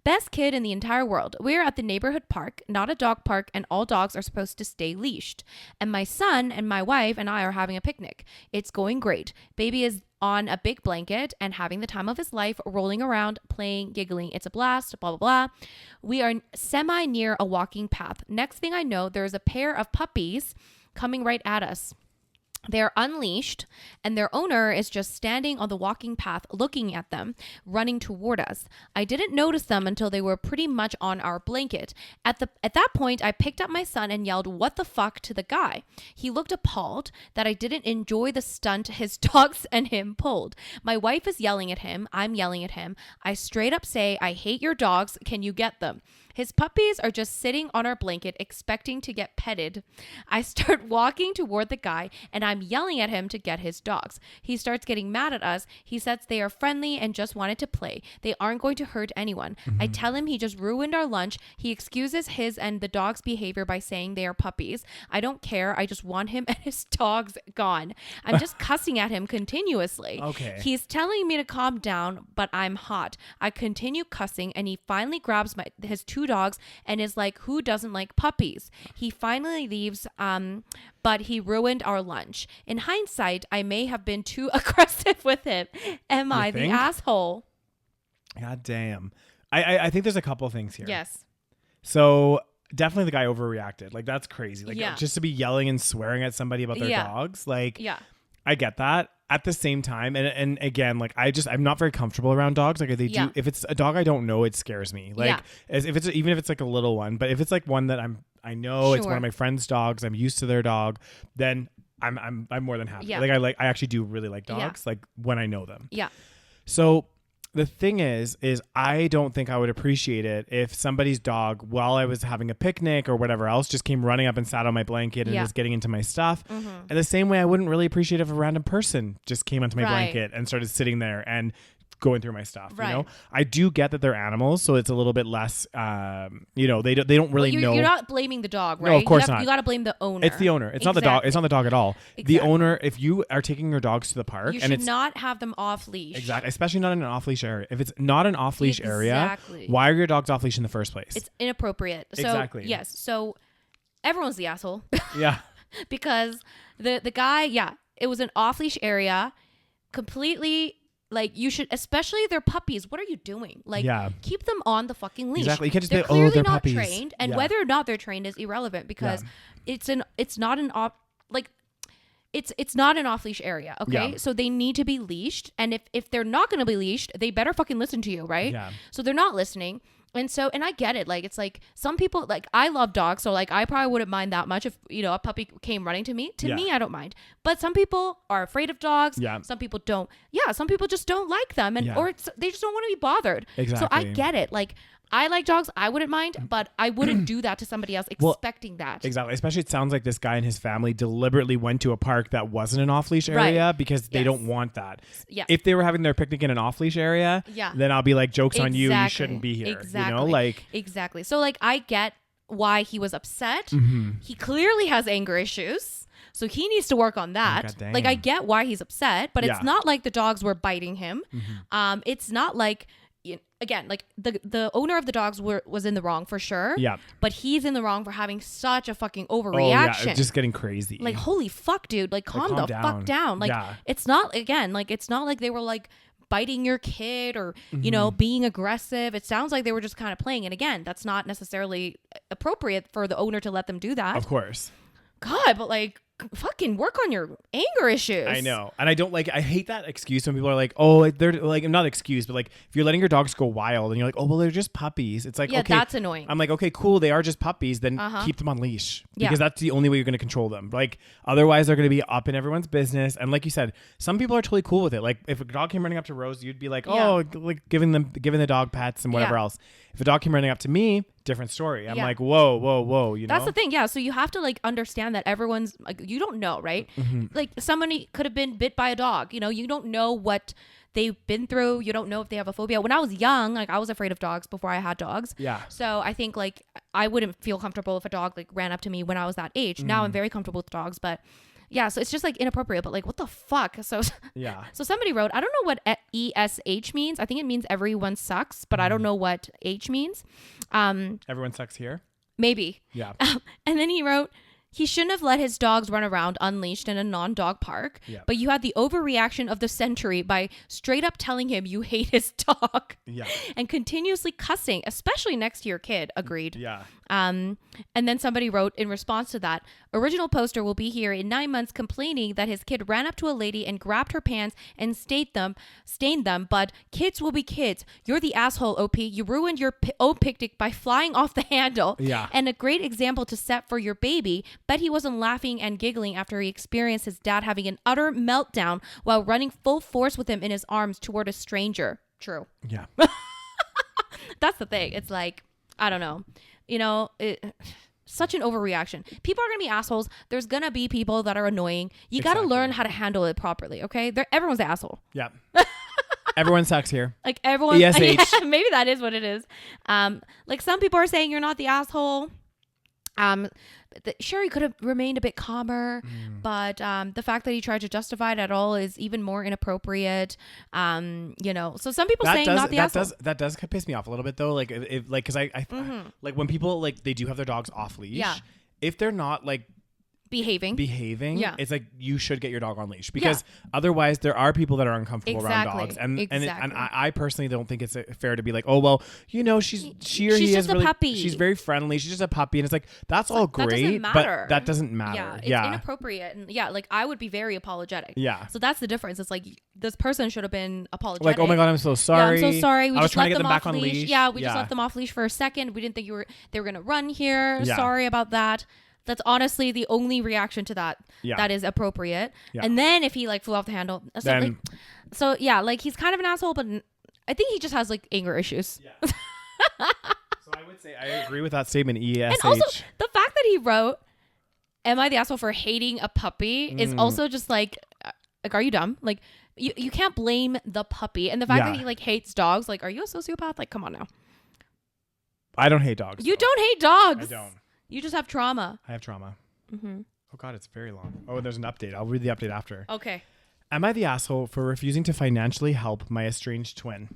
Best kid in the entire world. We're at the neighborhood park, not a dog park, and all dogs are supposed to stay leashed. And my son and my wife and I are having a picnic. It's going great. Baby is on a big blanket and having the time of his life, rolling around, playing, giggling. It's a blast, blah, blah, blah. We are semi near a walking path. Next thing I know, there's a pair of puppies coming right at us. They're unleashed, and their owner is just standing on the walking path looking at them, running toward us. I didn't notice them until they were pretty much on our blanket. At that point, I picked up my son and yelled, "What the fuck?" to the guy. He looked appalled that I didn't enjoy the stunt his dogs and him pulled. My wife is yelling at him. I'm yelling at him. I straight up say, "I hate your dogs. Can you get them?" His puppies are just sitting on our blanket expecting to get petted. I start walking toward the guy and I'm yelling at him to get his dogs. He starts getting mad at us. He says they are friendly and just wanted to play. They aren't going to hurt anyone. I tell him he just ruined our lunch. He excuses his and the dog's behavior by saying they are puppies. I don't care. I just want him and his dogs gone. I'm just cussing at him continuously. Okay. He's telling me to calm down, but I'm hot. I continue cussing and he finally grabs his 2 dogs and is like, who doesn't like puppies? He finally leaves, but he ruined our lunch. In hindsight, I may have been too aggressive with him. Am I the asshole? God damn. I think there's a couple of things here. Yes. So definitely the guy overreacted. Like, that's crazy. Like, just to be yelling and swearing at somebody about their dogs. Like, I get that. At the same time, and again, like, I'm not very comfortable around dogs. Like, if it's a dog I don't know, it scares me. Like, even if it's like a little one, but if it's like one that I know it's one of my friend's dogs, I'm used to their dog, then I'm more than happy. Like, I actually do really like dogs, like when I know them. Yeah. So the thing is I don't think I would appreciate it if somebody's dog, while I was having a picnic or whatever else, just came running up and sat on my blanket and was getting into my stuff. And the same way I wouldn't really appreciate if a random person just came onto my blanket and started sitting there and going through my stuff. You know, I do get that they're animals, so it's a little bit less, they don't really know. You're not blaming the dog, right? No, of course not. You got to blame the owner. It's the owner. It's not the dog. It's not the dog at all. The owner, if you are taking your dogs to the park, you should not have them off leash. Exactly. Especially not in an off leash area. If it's not an off leash area, why are your dogs off leash in the first place? It's inappropriate. So, exactly. Yes. So everyone's the asshole. Yeah. Because the guy, it was an off leash area, completely. Like, you should, especially their puppies. What are you doing? Like, keep them on the fucking leash. Exactly. You can't just they're be, clearly they're not puppies. Trained, and whether or not they're trained is irrelevant because it's not an off leash area. Okay, so they need to be leashed, and if they're not going to be leashed, they better fucking listen to you, right? Yeah. So they're not listening. And I get it. Like, it's like some people, like, I love dogs. So like, I probably wouldn't mind that much if, a puppy came running to me. To me, I don't mind. But some people are afraid of dogs. Yeah. Some people don't. Yeah. Some people just don't like them. And, or they just don't want to be bothered. Exactly. So I get it. Like, I like dogs. I wouldn't mind, but I wouldn't do that to somebody else expecting that. Exactly. Especially it sounds like this guy and his family deliberately went to a park that wasn't an off-leash area because they don't want that. Yeah. If they were having their picnic in an off-leash area, then I'll be like, joke's on you. You shouldn't be here. Exactly. Exactly. So like, I get why he was upset. He clearly has anger issues. So he needs to work on that. Like, I get why he's upset, but it's not like the dogs were biting him. It's not like... Again, like the owner of the dogs was in the wrong for sure. Yeah. But he's in the wrong for having such a fucking overreaction. Oh, yeah. Just getting crazy. Like, holy fuck, dude. Like, calm the fuck down. Like, it's not like they were like biting your kid or, being aggressive. It sounds like they were just kind of playing. And again, that's not necessarily appropriate for the owner to let them do that. Of course. God, but like, fucking work on your anger issues. I know. And I hate that excuse when people are like, oh, they're like, not excuse, but like, if you're letting your dogs go wild and you're like, oh, well, they're just puppies. It's like, okay, that's annoying. I'm like, okay, cool. They are just puppies. Then keep them on leash because that's the only way you're going to control them. Like, otherwise they're going to be up in everyone's business. And like you said, some people are totally cool with it. Like, if a dog came running up to Rose, you'd be like, oh, like giving the dog pets and whatever else. If a dog came running up to me, different story. I'm like, whoa, That's the thing. Yeah. So you have to like understand that everyone's like, you don't know, right? Like, somebody could have been bit by a dog. You don't know what they've been through. You don't know if they have a phobia. When I was young, like, I was afraid of dogs before I had dogs. Yeah. So I think like I wouldn't feel comfortable if a dog like ran up to me when I was that age. Now I'm very comfortable with dogs, but yeah, so it's just like inappropriate, but like, what the fuck? So yeah. So somebody wrote, I don't know what ESH means. I think it means everyone sucks, but I don't know what H means. Everyone sucks here? Maybe. Yeah. And then he wrote, he shouldn't have let his dogs run around unleashed in a non-dog park, but you had the overreaction of the century by straight up telling him you hate his dog and continuously cussing, especially next to your kid. Agreed. Yeah. And then somebody wrote in response to that, original poster will be here in 9 months complaining that his kid ran up to a lady and grabbed her pants and stained them, but kids will be kids. You're the asshole, OP. You ruined your own picnic by flying off the handle. Yeah. And a great example to set for your baby. Bet he wasn't laughing and giggling after he experienced his dad having an utter meltdown while running full force with him in his arms toward a stranger. True. Yeah. That's the thing. It's like, I don't know. Such an overreaction. People are going to be assholes. There's going to be people that are annoying. You got to learn how to handle it properly, okay? Everyone's an asshole. Yeah. Everyone sucks here. Like everyone. ESH. Yeah, maybe that is what it is. Like some people are saying you're not the asshole. Sure, he could have remained a bit calmer, but the fact that he tried to justify it at all is even more inappropriate. So some people saying not the asshole. That does piss me off a little bit though. Like because I like when people like they do have their dogs off leash. Yeah. If they're not like behaving, yeah, it's like you should get your dog on leash because otherwise there are people that are uncomfortable around dogs, and I personally don't think it's fair to be like, oh well, she's just a puppy. She's very friendly. She's just a puppy, and it's like that's all great, but that doesn't matter. Yeah, it's inappropriate, and like I would be very apologetic. Yeah, so that's the difference. It's like this person should have been apologetic. Like, oh my god, I'm so sorry. Yeah, I'm so sorry. I was trying to get them back on leash. Yeah, we just left them off leash for a second. We didn't think they were gonna run here. Yeah. Sorry about that. That's honestly the only reaction to that that is appropriate. Yeah. And then if he like flew off the handle, so he's kind of an asshole, but I think he just has like anger issues. Yeah. So I would say I agree with that statement. ESH. And also the fact that he wrote, "Am I the asshole for hating a puppy?" is also just like, are you dumb? Like you can't blame the puppy, and the fact that he like hates dogs. Like, are you a sociopath? Like, come on now. I don't hate dogs. You don't hate dogs. I don't. You just have trauma. I have trauma. Mm-hmm. Oh, God, it's very long. Oh, there's an update. I'll read the update after. Okay. Am I the asshole for refusing to financially help my estranged twin?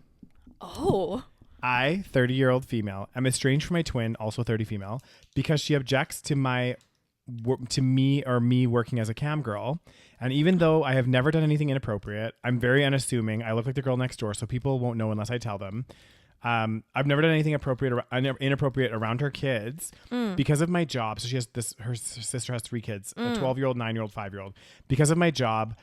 Oh. I, 30-year-old female, am estranged from my twin, also 30 female, because she objects to me working as a cam girl. And even though I have never done anything inappropriate, I'm very unassuming. I look like the girl next door, so people won't know unless I tell them. I've never done anything inappropriate around her kids because of my job. So she has her sister has 3 kids, a 12-year-old, 9-year-old, 5-year-old. Because of my job,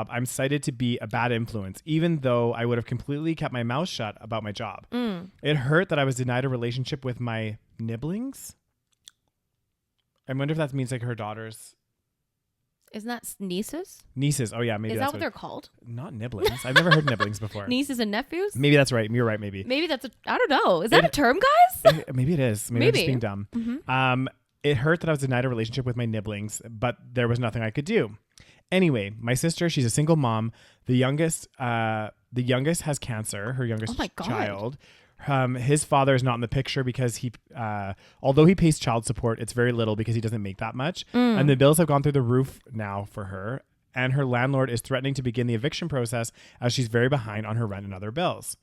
I'm cited to be a bad influence, even though I would have completely kept my mouth shut about my job. It hurt that I was denied a relationship with my nibblings. I wonder if that means like her daughters. Isn't that nieces? Nieces. Oh, yeah. Maybe Is that's that what they're called? Not nibblings. I've never heard nibblings before. Nieces and nephews? Maybe that's right. You're right, maybe. Maybe that's I don't know. Is that a term, guys? Maybe it is. Maybe I'm just being dumb. Mm-hmm. It hurt that I was denied a relationship with my nibblings, but there was nothing I could do. Anyway, my sister, she's a single mom. The youngest has cancer, her youngest child. His father is not in the picture because although he pays child support, it's very little because he doesn't make that much. And the bills have gone through the roof now for her. And her landlord is threatening to begin the eviction process as she's very behind on her rent and other bills.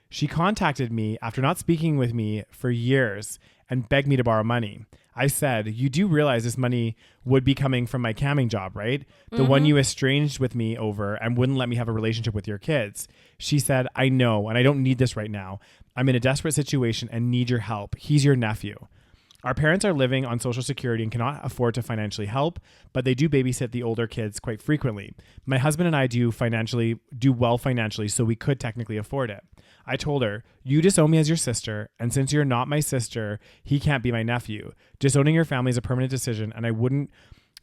She contacted me after not speaking with me for years and begged me to borrow money. I said, you do realize this money would be coming from my camming job, right? The one you estranged with me over and wouldn't let me have a relationship with your kids. She said, I know, and I don't need this right now. I'm in a desperate situation and need your help. He's your nephew. Our parents are living on Social Security and cannot afford to financially help, but they do babysit the older kids quite frequently. My husband and I do well financially, so we could technically afford it. I told her, you disown me as your sister, and since you're not my sister, he can't be my nephew. Disowning your family is a permanent decision, and I wouldn't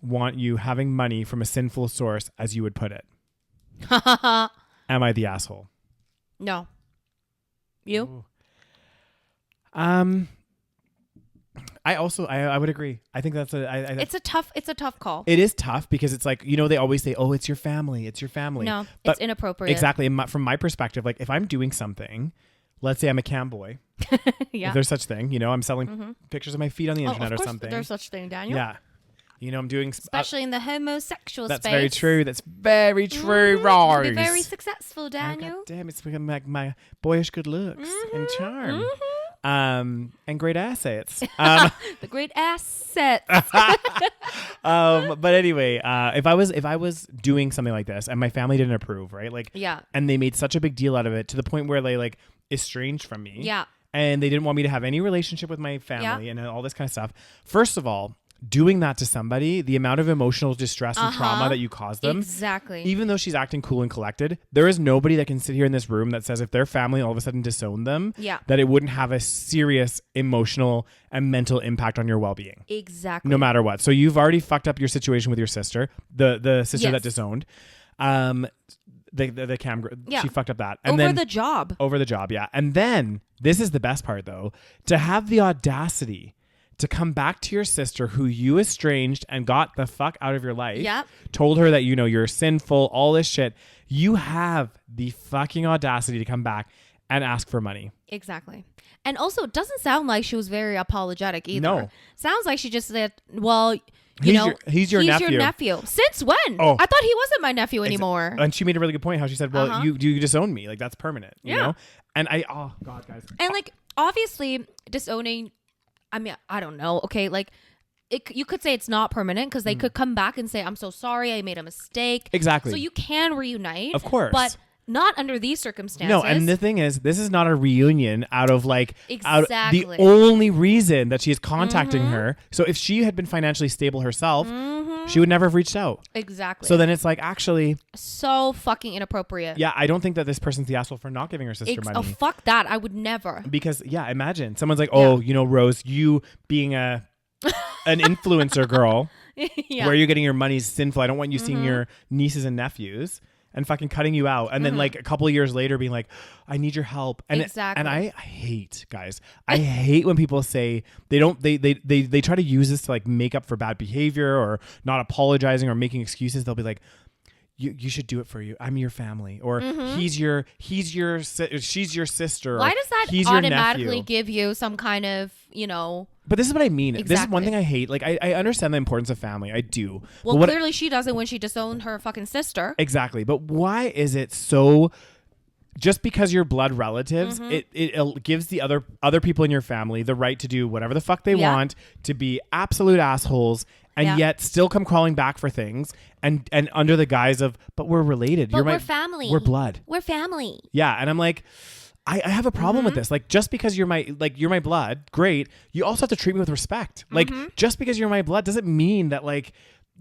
want you having money from a sinful source, as you would put it. Am I the asshole? No. You? I would agree. I think that's it's a tough call. It is tough because it's like, they always say, oh, it's your family. It's your family. No, but it's inappropriate. Exactly. From my perspective, like if I'm doing something, let's say I'm a cam boy. Yeah. If there's such thing, I'm selling pictures of my feet on the internet or something. There's such thing, Daniel. Yeah. I'm doing... Especially in the homosexual space. That's very true. That's very true, Rars. You'll be very successful, Daniel. Oh, God damn, it's become like my boyish good looks and charm. And great assets. The great assets. But anyway, if I was doing something like this and my family didn't approve, right? Like, yeah. And they made such a big deal out of it to the point where they like estranged from me. Yeah. And they didn't want me to have any relationship with my family and all this kind of stuff. First of all, doing that to somebody, the amount of emotional distress and trauma that you cause them. Exactly. Even though she's acting cool and collected, there is nobody that can sit here in this room that says if their family all of a sudden disowned them, that it wouldn't have a serious emotional and mental impact on your well-being. Exactly. No matter what. So you've already fucked up your situation with your sister, the sister that disowned. The cam. Yeah. She fucked up that. And over then, the job. Over the job, yeah. And then this is the best part, though, to have the audacity to come back to your sister who you estranged and got the fuck out of your life. Yep. Told her that, you know, you're sinful, all this shit. You have the fucking audacity to come back and ask for money. Exactly. And also, it doesn't sound like she was very apologetic either. No. Sounds like she just said, well, he's your nephew. Since when? Oh. I thought he wasn't my nephew anymore. And she made a really good point how she said, well, you disown me. Like, that's permanent, you know? And oh, God, guys. And, like, obviously, disowning, I mean, I don't know. Okay, like, you could say it's not permanent because they could come back and say, I'm so sorry, I made a mistake. Exactly. So you can reunite. Of course. But not under these circumstances. No, and the thing is, this is not a reunion out of like exactly. the only reason that she is contacting her. So if she had been financially stable herself, she would never have reached out. Exactly. So then it's like, actually, so fucking inappropriate. Yeah, I don't think that this person's the asshole for not giving her sister money. Oh, fuck that. I would never. Because, yeah, imagine someone's like, oh, you know, Rose, you being an influencer girl, where you're getting your money is sinful. I don't want you seeing your nieces and nephews. And fucking cutting you out. And then like a couple of years later being like, I need your help. And exactly. And I hate, guys. I hate when people say they try to use this to like make up for bad behavior or not apologizing or making excuses. They'll be like, you should do it for you. I'm your family. Or she's your sister. Why does that automatically give you some kind of, you know... But this is what I mean. Exactly. This is one thing I hate. Like, I understand the importance of family. I do. Well, clearly she doesn't when she disowned her fucking sister. Exactly. But why is it so... Just because you're blood relatives, it gives the other people in your family the right to do whatever the fuck they want, to be absolute assholes, and yet still come crawling back for things, and under the guise of, but we're related. But we're family. We're blood. We're family. Yeah, and I'm like... I have a problem with this. Like, just because you're my blood, great. You also have to treat me with respect. Like, just because you're my blood doesn't mean that like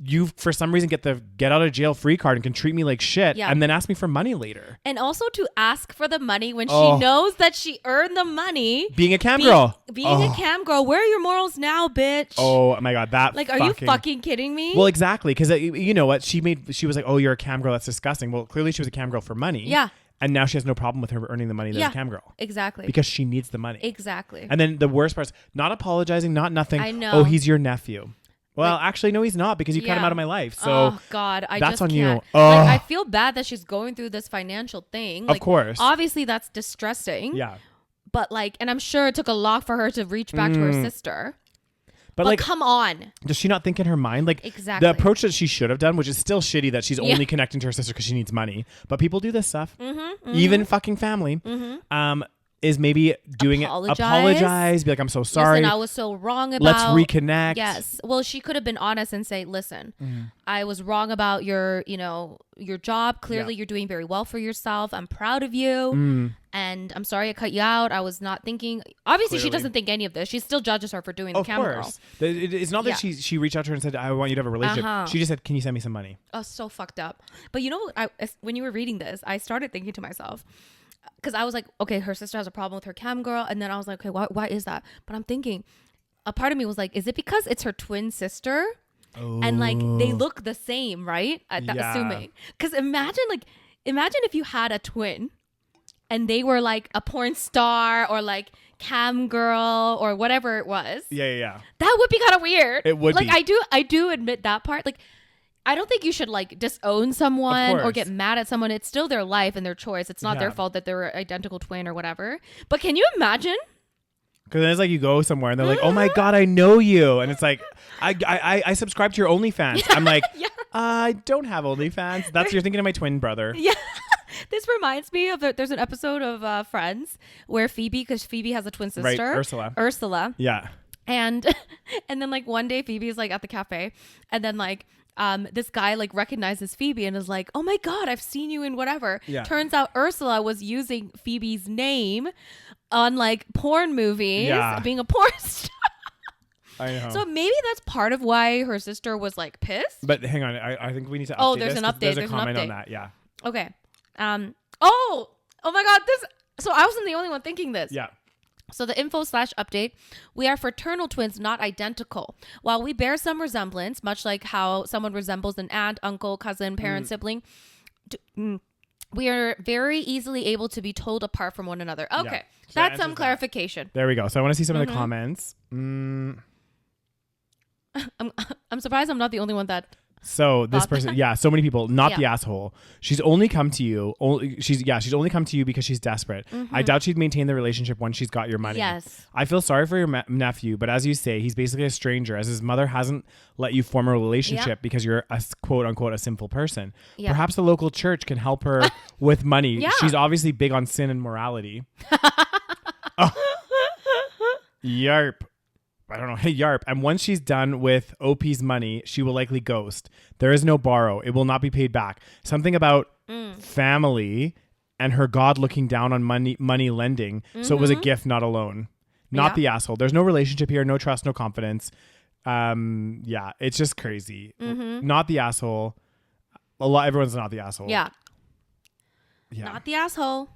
you for some reason get the get out of jail free card and can treat me like shit and then ask me for money later. And also to ask for the money when she knows that she earned the money. Being a cam girl. Being a cam girl. Where are your morals now, bitch? Oh my God. That like, are you fucking kidding me? Well, exactly. Because you know what? She was like, oh, you're a cam girl. That's disgusting. Well, clearly she was a cam girl for money. Yeah. And now she has no problem with her earning the money as a cam girl. Exactly. Because she needs the money. Exactly. And then the worst part is not apologizing, not nothing. I know. Oh, he's your nephew. Well, actually, no, he's not because you cut him out of my life. So oh God, that's on you. Like, I feel bad that she's going through this financial thing. Like, of course. Obviously, that's distressing. Yeah. But like, and I'm sure it took a lot for her to reach back to her sister. But like, come on. Does she not think in her mind? Like, exactly. The approach that she should have done, which is still shitty that she's only connecting to her sister because she needs money. But people do this stuff. Even fucking family. Is maybe doing apologize, be like, I'm so sorry. Listen, I was so wrong about... Let's reconnect. Yes. Well, she could have been honest and say, listen, I was wrong about your job. Clearly, you're doing very well for yourself. I'm proud of you. And I'm sorry I cut you out. I was not thinking... Obviously, she doesn't think any of this. She still judges her for doing the camera girl. It's not that she reached out to her and said, I want you to have a relationship. She just said, can you send me some money? Oh, so fucked up. But you know, when you were reading this, I started thinking to myself... Because I was like, okay, her sister has a problem with her cam girl. And then I was like, okay, why is that? But I'm thinking, a part of me was like, is it because it's her twin sister? Oh. And like, they look the same, right? Assuming. Because imagine if you had a twin and they were like a porn star or like cam girl or whatever it was. Yeah. That would be kind of weird. It would be. Like, I do admit that part. Like, I don't think you should like disown someone or get mad at someone. It's still their life and their choice. It's not their fault that they're identical twin or whatever. But can you imagine? Because then it's like you go somewhere and they're like, oh my God, I know you. And it's like, I subscribe to your OnlyFans. I'm like, I don't have OnlyFans. You're thinking of my twin brother. Yeah. This reminds me of there's an episode of Friends where because Phoebe has a twin sister. Right, Ursula. Yeah. And then like one day Phoebe's like at the cafe and then like, this guy like recognizes Phoebe and is like, oh my God, I've seen you in whatever. Yeah. Turns out Ursula was using Phoebe's name on like porn movies, being a porn star. I know. So maybe that's part of why her sister was like pissed. But hang on, I think we need to update there's an update. There's a comment on that. Yeah. Okay. Oh my God, so I wasn't the only one thinking this. Yeah. So the info/update, we are fraternal twins, not identical. While we bear some resemblance, much like how someone resembles an aunt, uncle, cousin, parent, sibling, We are very easily able to be told apart from one another. Okay. Yeah. So That's some clarification. There we go. So I want to see some of the comments. I'm surprised I'm not the only one that... So this person, so many people, not the asshole. She's only come to you. She's only come to you because she's desperate. I doubt she'd maintain the relationship once she's got your money. Yes. I feel sorry for your nephew, but as you say, he's basically a stranger, as his mother hasn't let you form a relationship because you're a quote unquote a sinful person. Perhaps the local church can help her with money. She's obviously big on sin and morality. Yarp. I don't know. Hey, Yarp. And once she's done with OP's money, she will likely ghost. There is no borrow. It will not be paid back. Something about family and her God looking down on money lending. So it was a gift, not a loan. Not the asshole. There's no relationship here. No trust, no confidence. It's just crazy. Not the asshole. Everyone's not the asshole. Yeah. Not the asshole.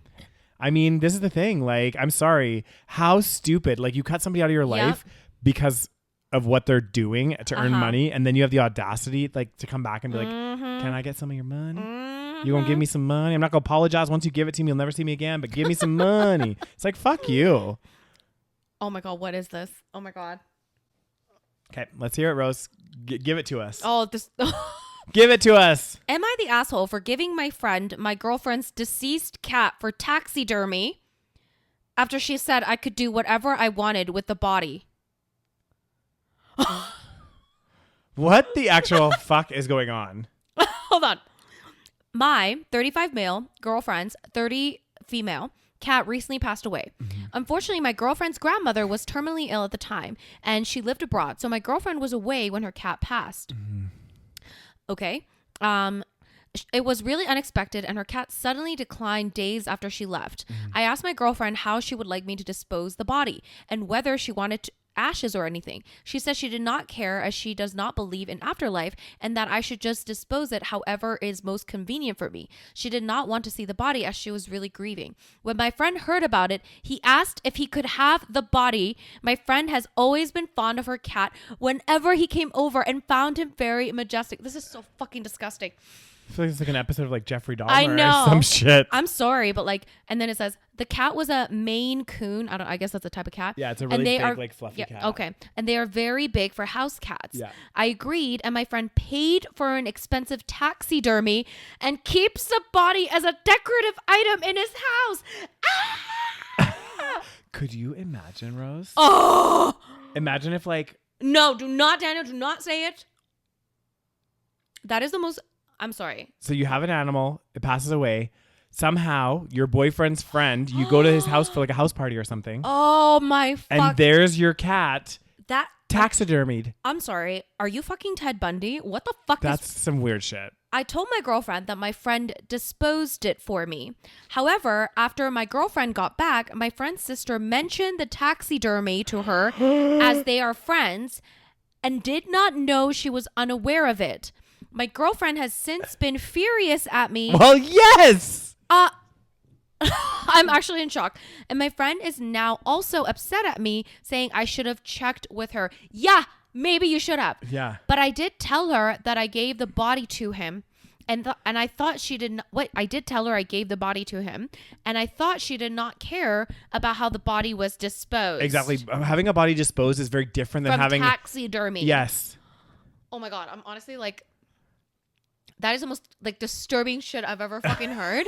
I mean, this is the thing. Like, I'm sorry. How stupid. Like, you cut somebody out of your life because of what they're doing to earn money, and then you have the audacity like to come back and be like, can I get some of your money? You gonna give me some money? I'm not gonna apologize. Once you give it to me, you'll never see me again, but give me some money. It's like, fuck you. Oh my God, what is this? Oh my God. Okay, let's hear it, Rose. Give it to us. Oh, this... Give it to us. Am I the asshole for giving my friend my girlfriend's deceased cat for taxidermy after she said I could do whatever I wanted with the body? What the actual fuck is going on? Hold on. My 35 male girlfriend's 30 female cat recently passed away. Unfortunately, my girlfriend's grandmother was terminally ill at the time, and she lived abroad. So my girlfriend was away when her cat passed. Okay. It was really unexpected, and her cat suddenly declined days after she left. I asked my girlfriend how she would like me to dispose the body and whether she wanted ashes or anything. She said she did not care, as she does not believe in afterlife, and that I should just dispose it however is most convenient for me. She did not want to see the body, as she was really grieving. When my friend heard about it, he asked if he could have the body. My friend has always been fond of her cat whenever he came over and found him very majestic. This is so fucking disgusting. I feel like it's like an episode of like Jeffrey Dahmer I know. or some shit. I'm sorry, but like, and then it says the cat was a Maine Coon. I guess that's a type of cat. Yeah, it's a really big, like fluffy cat. Okay, and they are very big for house cats. Yeah. I agreed, and my friend paid for an expensive taxidermy and keeps the body as a decorative item in his house. Could you imagine, Rose? Oh! Imagine if like... No, do not, Daniel, do not say it. That is the most... I'm sorry. So you have an animal, it passes away. Somehow, your boyfriend's friend, you go to his house for like a house party or something. Oh my fuck. And there's your cat. That... Taxidermied. I'm sorry. Are you fucking Ted Bundy? What the fuck That's some weird shit. I told my girlfriend that my friend disposed it for me. However, after my girlfriend got back, my friend's sister mentioned the taxidermy to her as they are friends and did not know she was unaware of it. My girlfriend has since been furious at me. Well, yes! I'm actually in shock. And my friend is now also upset at me, saying I should have checked with her. Yeah, maybe you should have. Yeah. But I did tell her that I gave the body to him. And I thought she did not. What I did tell her I gave the body to him, and I thought she did not care about how the body was disposed. Exactly. Having a body disposed is very different than from having taxidermy. Yes. Oh my God, I'm honestly like, that is the most like disturbing shit I've ever fucking heard.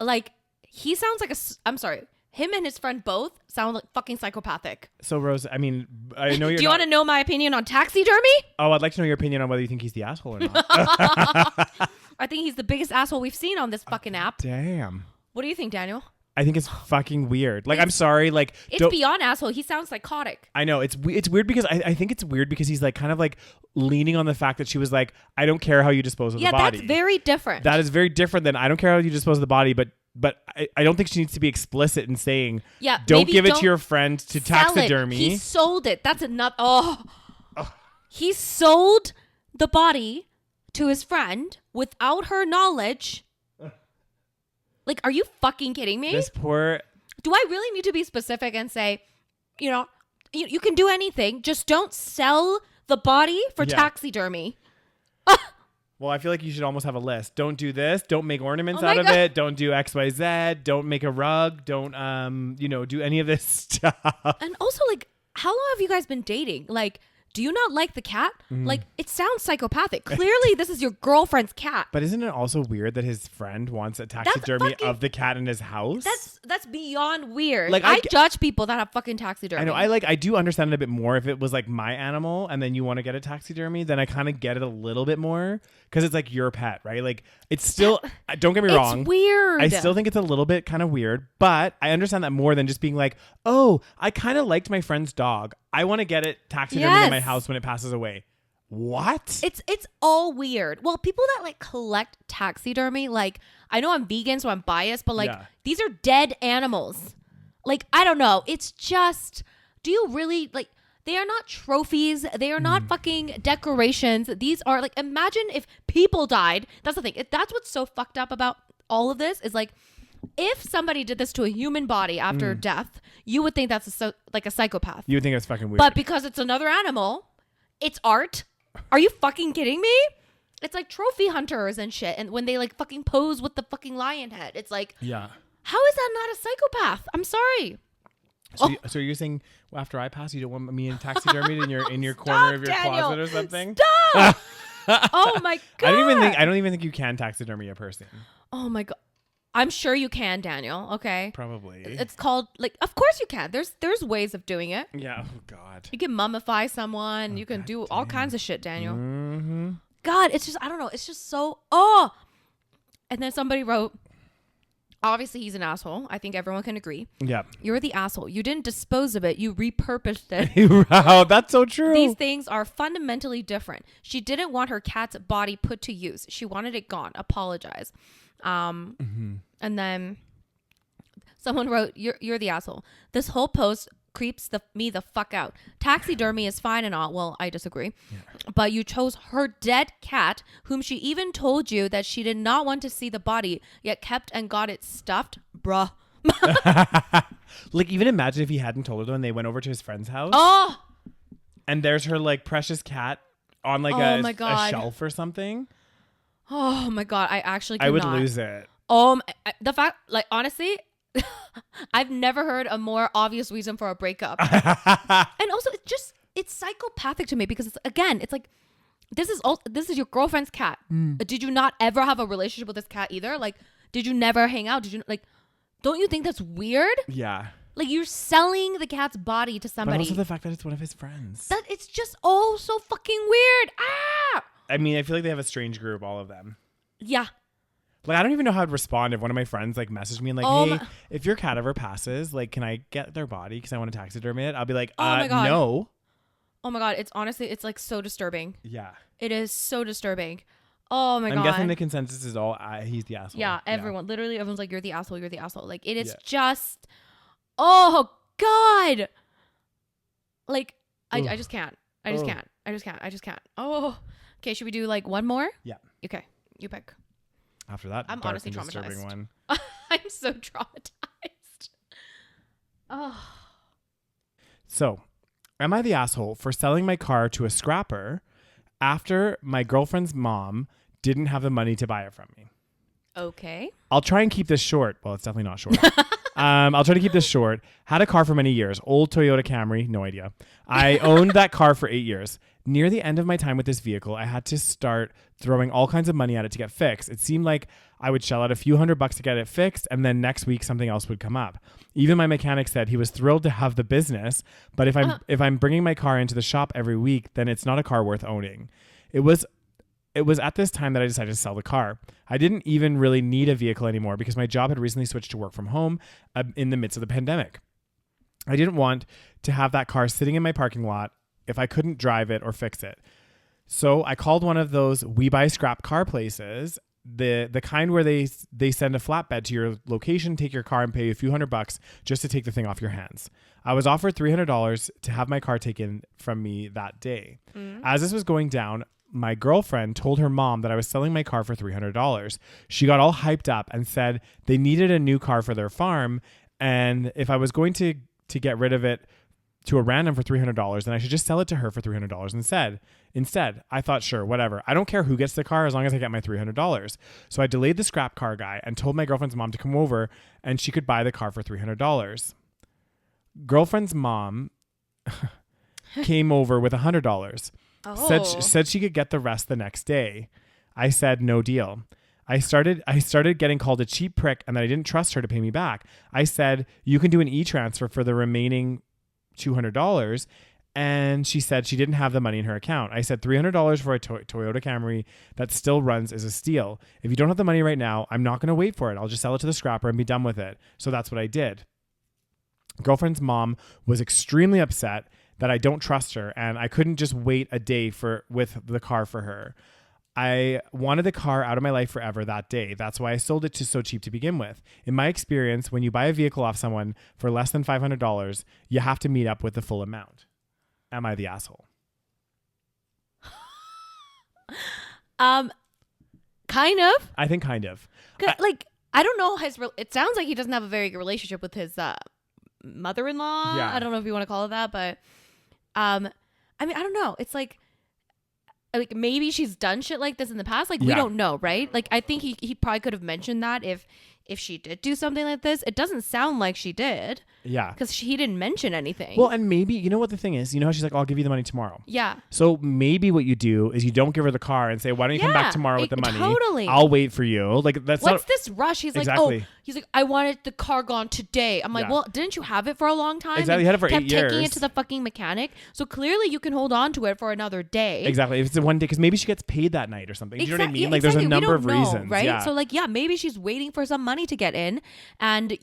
Like, he sounds like I'm sorry. Him and his friend both sound like fucking psychopathic. So, Rose, I mean, I know you're Do you want to know my opinion on taxidermy? Oh, I'd like to know your opinion on whether you think he's the asshole or not. I think he's the biggest asshole we've seen on this fucking app. Damn. What do you think, Daniel? I think it's fucking weird. Like, I'm sorry. Like, it's beyond asshole. He sounds psychotic. I know. It's weird because I think it's weird because he's like kind of like leaning on the fact that she was like, I don't care how you dispose of the body. Yeah, that's very different. That is very different than I don't care how you dispose of the body, but I don't think she needs to be explicit in saying, don't give it to your friend to taxidermy. He sold it. That's enough. Oh. He sold the body to his friend without her knowledge. Like, are you fucking kidding me? This poor... Do I really need to be specific and say, you know, you can do anything. Just don't sell the body for taxidermy. Well, I feel like you should almost have a list. Don't do this. Don't make ornaments out of it. Don't do XYZ. Don't make a rug. Don't, do any of this stuff. And also, like, how long have you guys been dating? Like, do you not like the cat? Like, it sounds psychopathic. Clearly, this is your girlfriend's cat. But isn't it also weird that his friend wants a taxidermy of the cat in his house? That's beyond weird. Like, I judge people that have fucking taxidermy. I know. I do understand it a bit more if it was like my animal and then you want to get a taxidermy, then I kind of get it a little bit more because it's like your pet, right? Like it's still, don't get me wrong. It's weird. I still think it's a little bit kind of weird, but I understand that more than just being like, oh, I kind of liked my friend's dog. I want to get it taxidermy in my house when it passes away. What? It's all weird. Well, people that like collect taxidermy, like I know I'm vegan, so I'm biased, but like these are dead animals. Like, I don't know. It's just, do you really like, they are not trophies. They are not fucking decorations. These are like, imagine if people died. That's the thing. That's what's so fucked up about all of this is like, if somebody did this to a human body after death, you would think that's like a psychopath. You would think it's fucking weird. But because it's another animal, it's art. Are you fucking kidding me? It's like trophy hunters and shit. And when they like fucking pose with the fucking lion head, it's like, how is that not a psychopath? I'm sorry. So you're saying after I pass, you don't want me in taxidermy in your corner of your closet or something? Stop! Oh my god! I don't even think you can taxidermy a person. Oh my god! I'm sure you can, Daniel. Okay. Probably. It's called like. Of course you can. There's ways of doing it. Yeah. Oh god. You can mummify someone. You can do all kinds of shit, Daniel. Mm-hmm. God, it's just I don't know. It's just so And then somebody wrote. Obviously, he's an asshole. I think everyone can agree. Yeah. You're the asshole. You didn't dispose of it. You repurposed it. Wow, that's so true. These things are fundamentally different. She didn't want her cat's body put to use. She wanted it gone. Apologize. And then someone wrote, you're the asshole. This whole post creeps me the fuck out. Taxidermy is fine and all. Well, I disagree. Yeah. But you chose her dead cat, whom she even told you that she did not want to see the body, yet kept and got it stuffed. Bruh. Like, even imagine if he hadn't told her when they went over to his friend's house. Oh! And there's her, like, precious cat on, like, a shelf or something. Oh, my God. I actually cannot. I would lose it. The fact, like, honestly... I've never heard a more obvious reason for a breakup. And also it's psychopathic to me because it's like this is your girlfriend's cat. Did you not ever have a relationship with this cat either? Like, did you never hang out? Did you like, don't you think that's weird? Yeah. Like, you're selling the cat's body to somebody. But also the fact that it's one of his friends. That it's just all so fucking weird. I mean, I feel like they have a strange group, all of them. Yeah. Like, I don't even know how I'd respond if one of my friends like messaged me and like, hey, if your cat ever passes, like, can I get their body because I want to taxidermy it? I'll be like, my God. No. Oh my God, it's like so disturbing. Yeah. It is so disturbing. Oh my God. I'm guessing the consensus is all he's the asshole. Yeah, everyone. Yeah. Literally everyone's like, you're the asshole, you're the asshole. Like, it is just, oh God. Like, I just can't. I just can't. Oh. Okay, should we do like one more? Yeah. Okay, you pick. After that, I'm honestly traumatized. One. I'm so traumatized. Oh. So, am I the asshole for selling my car to a scrapper after my girlfriend's mom didn't have the money to buy it from me? Okay. I'll try and keep this short. Well, it's definitely not short. I'll try to keep this short. Had a car for many years. Old Toyota Camry. No idea. I owned that car for 8 years. Near the end of my time with this vehicle, I had to start throwing all kinds of money at it to get fixed. It seemed like I would shell out a few $100 to get it fixed, and then next week something else would come up. Even my mechanic said he was thrilled to have the business, but if I'm bringing my car into the shop every week, then it's not a car worth owning. It was at this time that I decided to sell the car. I didn't even really need a vehicle anymore because my job had recently switched to work from home in the midst of the pandemic. I didn't want to have that car sitting in my parking lot if I couldn't drive it or fix it. So I called one of those we buy scrap car places, the kind where they send a flatbed to your location, take your car and pay you a few $100 just to take the thing off your hands. I was offered $300 to have my car taken from me that day. As this was going down, my girlfriend told her mom that I was selling my car for $300. She got all hyped up and said they needed a new car for their farm, and if I was going to get rid of it to a random for $300 and I should just sell it to her for $300 instead. I thought, sure, whatever. I don't care who gets the car as long as I get my $300. So I delayed the scrap car guy and told my girlfriend's mom to come over and she could buy the car for $300. Girlfriend's mom came over with $100. Said she could get the rest the next day. I said no deal. I started getting called a cheap prick and that I didn't trust her to pay me back. I said, you can do an e-transfer for the remaining $200. And she said she didn't have the money in her account. I said $300 for a Toyota Camry that still runs is a steal. If you don't have the money right now, I'm not going to wait for it. I'll just sell it to the scrapper and be done with it. So that's what I did. Girlfriend's mom was extremely upset that I don't trust her and I couldn't just wait a day with the car for her. I wanted the car out of my life forever that day. That's why I sold it to So Cheap to begin with. In my experience, when you buy a vehicle off someone for less than $500, you have to meet up with the full amount. Am I the asshole? Kind of. I think kind of. I don't know. It sounds like he doesn't have a very good relationship with his mother-in-law. Yeah. I don't know if you want to call it that, but I mean, I don't know. It's like maybe she's done shit like this in the past. We don't know, right? I think he probably could have mentioned that if she did do something like this. It doesn't sound like she did. Yeah. Because he didn't mention anything. Well, and maybe, you know what the thing is? You know how she's like, I'll give you the money tomorrow. Yeah. So maybe what you do is you don't give her the car and say, why don't you come back tomorrow with the money? Totally. I'll wait for you. What's this rush? He's exactly. He's like, I wanted the car gone today. I'm like, well, didn't you have it for a long time? Exactly. You had it for 8 years. Kept taking it to the fucking mechanic. So clearly you can hold on to it for another day. Exactly. If it's a one day, because maybe she gets paid that night or something. You know what I mean? Yeah, there's a number of reasons. Right? Yeah. So maybe she's waiting for some money to get in. And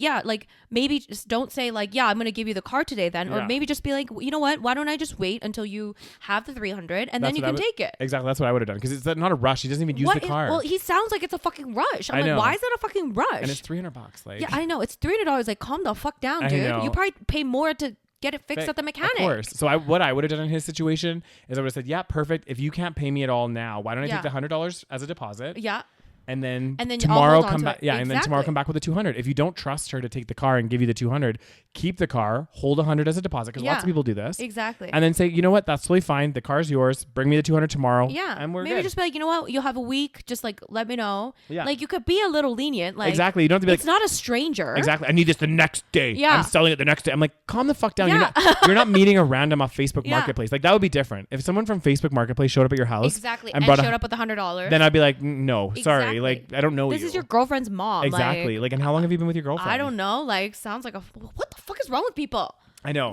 maybe just don't say I'm going to give you the car today then. Or maybe just be like, you know what? Why don't I just wait until you have the $300 and then you can take it? Exactly. That's what I would have done. Because it's not a rush. He doesn't even use the car. Well, he sounds like it's a fucking rush. I'm like, why is that a fucking rush? And it's $300. Yeah, I know. It's $300. Calm the fuck down, dude. You probably pay more to get it fixed at the mechanic. Of course. So what I would have done in his situation is I would have said, yeah, perfect. If you can't pay me at all now, why don't I take the $100 as a deposit? Yeah. And then tomorrow come back. Yeah, and then tomorrow come back with the $200. If you don't trust her to take the car and give you the $200, keep the car, hold $100 as a deposit because lots of people do this. Exactly. And then say, you know what, that's totally fine. The car's yours. Bring me the $200 tomorrow. Yeah, and we're maybe good. just be like, you know what, you'll have a week. Just let me know. Yeah, you could be a little lenient. Exactly. You don't have to be it's not a stranger. Exactly. I need this the next day. Yeah, I'm selling it the next day. I'm like, calm the fuck down. Yeah. You're not meeting a random off Facebook Marketplace. That would be different. If someone from Facebook Marketplace showed up at your house, exactly, and showed up with $100, then I'd be like, no, sorry, I don't know. This is your girlfriend's mom. Exactly. And how long have you been with your girlfriend? I don't know. Sounds like what the fuck is wrong with people? I know.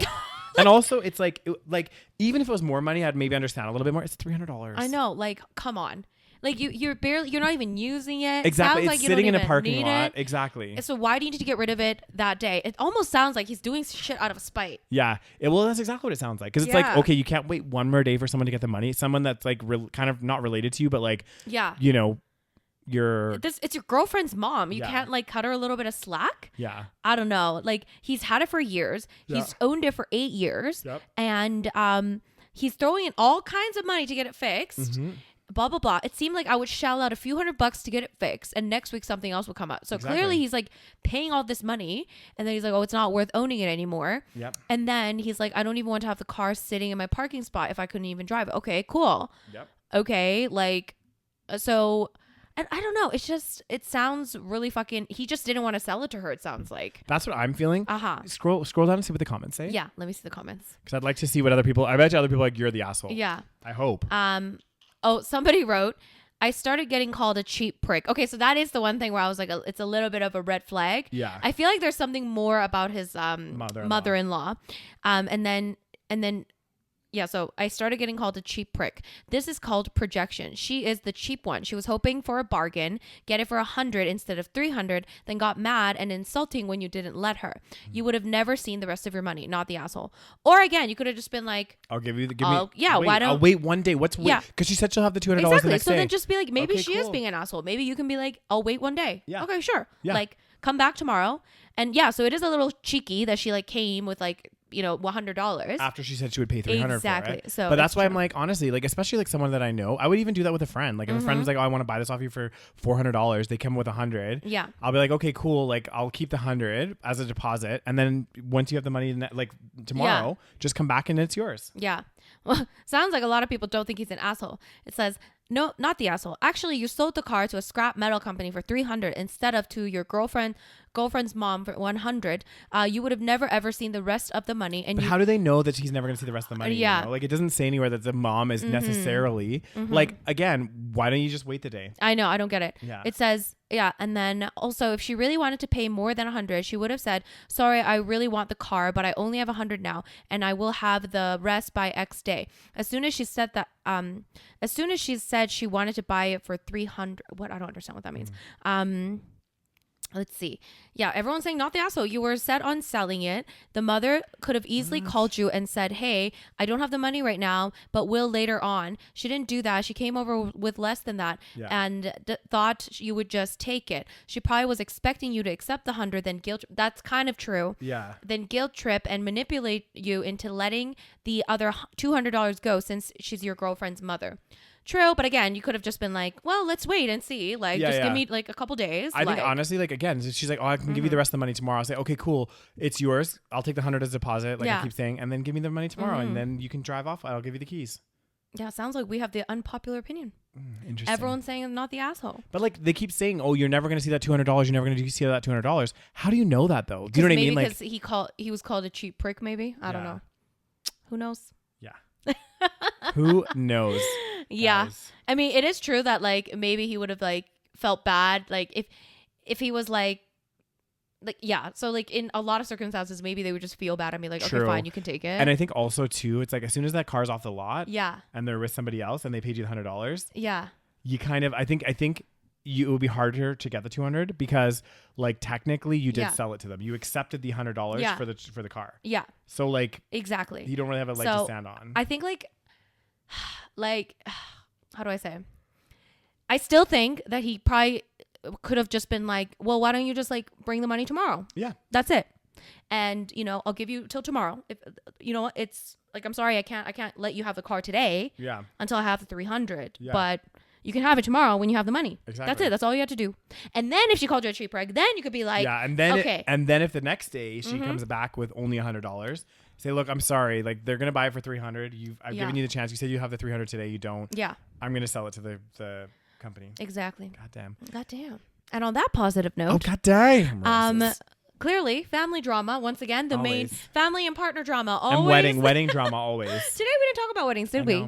And also, it's even if it was more money, I'd maybe understand a little bit more. It's $300. I know. Come on. You're not even using it. Exactly. Sounds it's sitting in a parking lot. Exactly. So why do you need to get rid of it that day? It almost sounds like he's doing shit out of spite. Yeah. Well, that's exactly what it sounds like. Because it's okay, you can't wait one more day for someone to get the money. Someone that's kind of not related to you, but it's your girlfriend's mom. You can't cut her a little bit of slack. Yeah. I don't know. He's had it for years. Yeah. He's owned it for 8 years. Yep. And he's throwing in all kinds of money to get it fixed. Mm-hmm. Blah blah blah. It seemed like I would shell out a few $100 to get it fixed, and next week something else will come up. So clearly he's paying all this money, and then he's like, "Oh, it's not worth owning it anymore." Yep. And then he's like, "I don't even want to have the car sitting in my parking spot if I couldn't even drive it." Okay, cool. Yep. Okay, so. And I don't know. It sounds really fucking. He just didn't want to sell it to her. It sounds like. That's what I'm feeling. Scroll down and see what the comments say. Yeah, let me see the comments. Because I'd like to see what other people. I bet you other people you're the asshole. Yeah. I hope. Oh, somebody wrote, I started getting called a cheap prick. Okay, so that is the one thing where I was like, it's a little bit of a red flag. Yeah. I feel like there's something more about his mother-in-law. And then. Yeah, so I started getting called a cheap prick. This is called projection. She is the cheap one. She was hoping for a bargain, get it for $100 instead of $300, then got mad and insulting when you didn't let her. You would have never seen the rest of your money, not the asshole. Or again, you could have just been like, I'll give you why don't I'll wait one day. What's wait? Because she said she'll have the $200 the next day. So then just be like, maybe she is being an asshole. Maybe you can be like, I'll wait one day. Yeah. Okay, sure. Yeah. Come back tomorrow. And yeah, so it is a little cheeky that she came with $100 after she said she would pay $300 exactly for it. So but that's why I'm like, honestly, like especially like someone that I know, I would even do that with a friend. Like if a friend was like, oh, I want to buy this off you for $400, they come with $100. Yeah, I'll be like, okay, cool, like I'll keep the $100 as a deposit, and then once you have the money like tomorrow, just come back and it's yours. Yeah. Well, sounds like a lot of people don't think he's an asshole. It says, no, not the asshole. Actually, you sold the car to a scrap metal company for $300 instead of to your girlfriend's mom for $100. You would have never ever seen the rest of the money. And how do they know that he's never going to see the rest of the money? Yeah. You know? Like it doesn't say anywhere that the mom is necessarily like, again, why don't you just wait the day? I know. I don't get it. Yeah. It says, yeah. And then also if she really wanted to pay more than $100, she would have said, sorry, I really want the car, but I only have $100 now and I will have the rest by X day. As soon as she said that, as soon as she said she wanted to buy it for $300, what? I don't understand what that means. Let's see. Yeah, everyone's saying not the asshole. You were set on selling it. The mother could have easily called you and said, hey, I don't have the money right now, but will later on. She didn't do that. She came over with less than that and thought you would just take it. She probably was expecting you to accept the $100, then guilt. That's kind of true. Yeah. Then guilt trip and manipulate you into letting the other $200 go since she's your girlfriend's mother. True, but again, you could have just been like, well, let's wait and see. Like, give me like a couple days. I think honestly, like again, she's like, oh, I can give you the rest of the money tomorrow. I'll say, okay, cool, it's yours. I'll take the $100 as a deposit, like I keep saying, and then give me the money tomorrow, and then you can drive off. I'll give you the keys. Yeah, sounds like we have the unpopular opinion. Interesting. Everyone's saying I'm not the asshole. But like they keep saying, oh, you're never going to see that $200. You're never going to see that $200. How do you know that though? Do you know what I mean? Like because he was called a cheap prick. Maybe I don't know. Who knows? Yeah. Who knows? Yeah. Guys. I mean, it is true that like maybe he would have like felt bad like if he was like yeah, so like in a lot of circumstances maybe they would just feel bad and be like, okay, fine, you can take it. And I think also too, it's like as soon as that car's off the lot, and they're with somebody else and they paid you the $100, you kind of I think it would be harder to get the $200 because like technically you did sell it to them. You accepted the $100 for the car. Yeah. So like exactly, you don't really have a leg to stand on. I think like how do I say? I still think that he probably could have just been like, well, why don't you just like bring the money tomorrow? Yeah. That's it. And I'll give you till tomorrow. If it's like, I'm sorry, I can't let you have the car today. Yeah. Until I have the $300. Yeah. But you can have it tomorrow when you have the money. Exactly. That's it. That's all you have to do. And then if she called you a cheap prick, then you could be like, yeah. And then and then if the next day she comes back with only $100, say, look, I'm sorry. Like they're gonna buy it for $300. I've given you the chance. You said you have the $300 today. You don't. Yeah. I'm gonna sell it to the company. Exactly. Goddamn. And on that positive note. Oh goddamn. Clearly, family drama once again. The main family and partner drama. Always. And wedding drama always. Today we didn't talk about weddings, did we?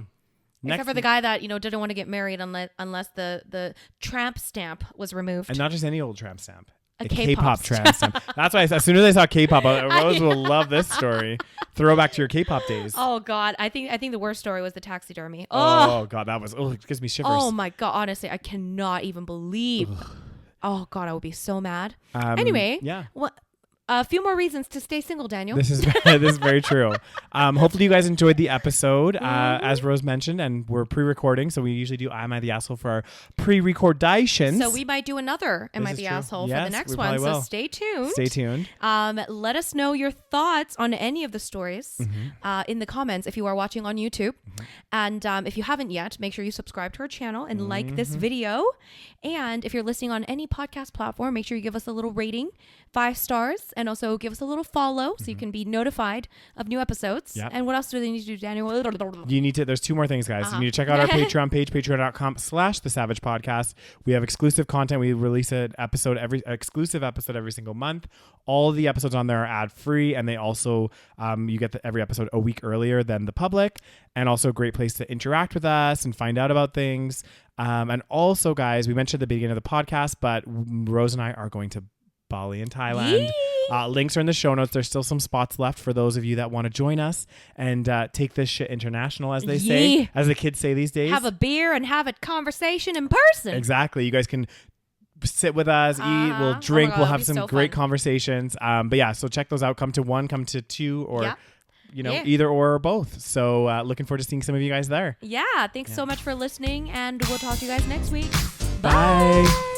Except for the guy that didn't want to get married unless the tramp stamp was removed. And not just any old tramp stamp. A K-pop tramp stamp. That's why as soon as I saw K-pop, Rose will love this story. Throwback to your K-pop days. Oh God, I think the worst story was the taxidermy. Oh God, that was it gives me shivers. Oh my God, honestly, I cannot even believe. Oh God, I would be so mad. Anyway, yeah. A few more reasons to stay single, Daniel. This is very true. Hopefully you guys enjoyed the episode, as Rose mentioned, and we're pre-recording, so we usually do Am I the Asshole for our pre-recordations. So we might do another Am I the Asshole for the next one, so stay tuned. Stay tuned. Let us know your thoughts on any of the stories in the comments if you are watching on YouTube. And if you haven't yet, make sure you subscribe to our channel and like this video. And if you're listening on any podcast platform, make sure you give us a little rating, 5 stars. And also give us a little follow so you can be notified of new episodes. Yep. And what else do they need to do, Daniel? You need to, there's 2 more things, guys. You need to check out our Patreon page, patreon.com/the SaVeg Podcast. We have exclusive content. We release an exclusive episode every single month. All of the episodes on there are ad free. And they also, you get every episode a week earlier than the public. And also a great place to interact with us and find out about things. And also, guys, we mentioned at the beginning of the podcast, but Rose and I are going to Bali in Thailand. Links are in the show notes. There's still some spots left for those of you that want to join us and take this shit international, as they say, as the kids say these days. Have a beer and have a conversation in person. Exactly. You guys can sit with us, eat, we'll drink, we'll have some great conversations. But yeah, so check those out. Come to 1, come to 2, or either or both. So looking forward to seeing some of you guys there. Yeah. Thanks so much for listening, and we'll talk to you guys next week. Bye.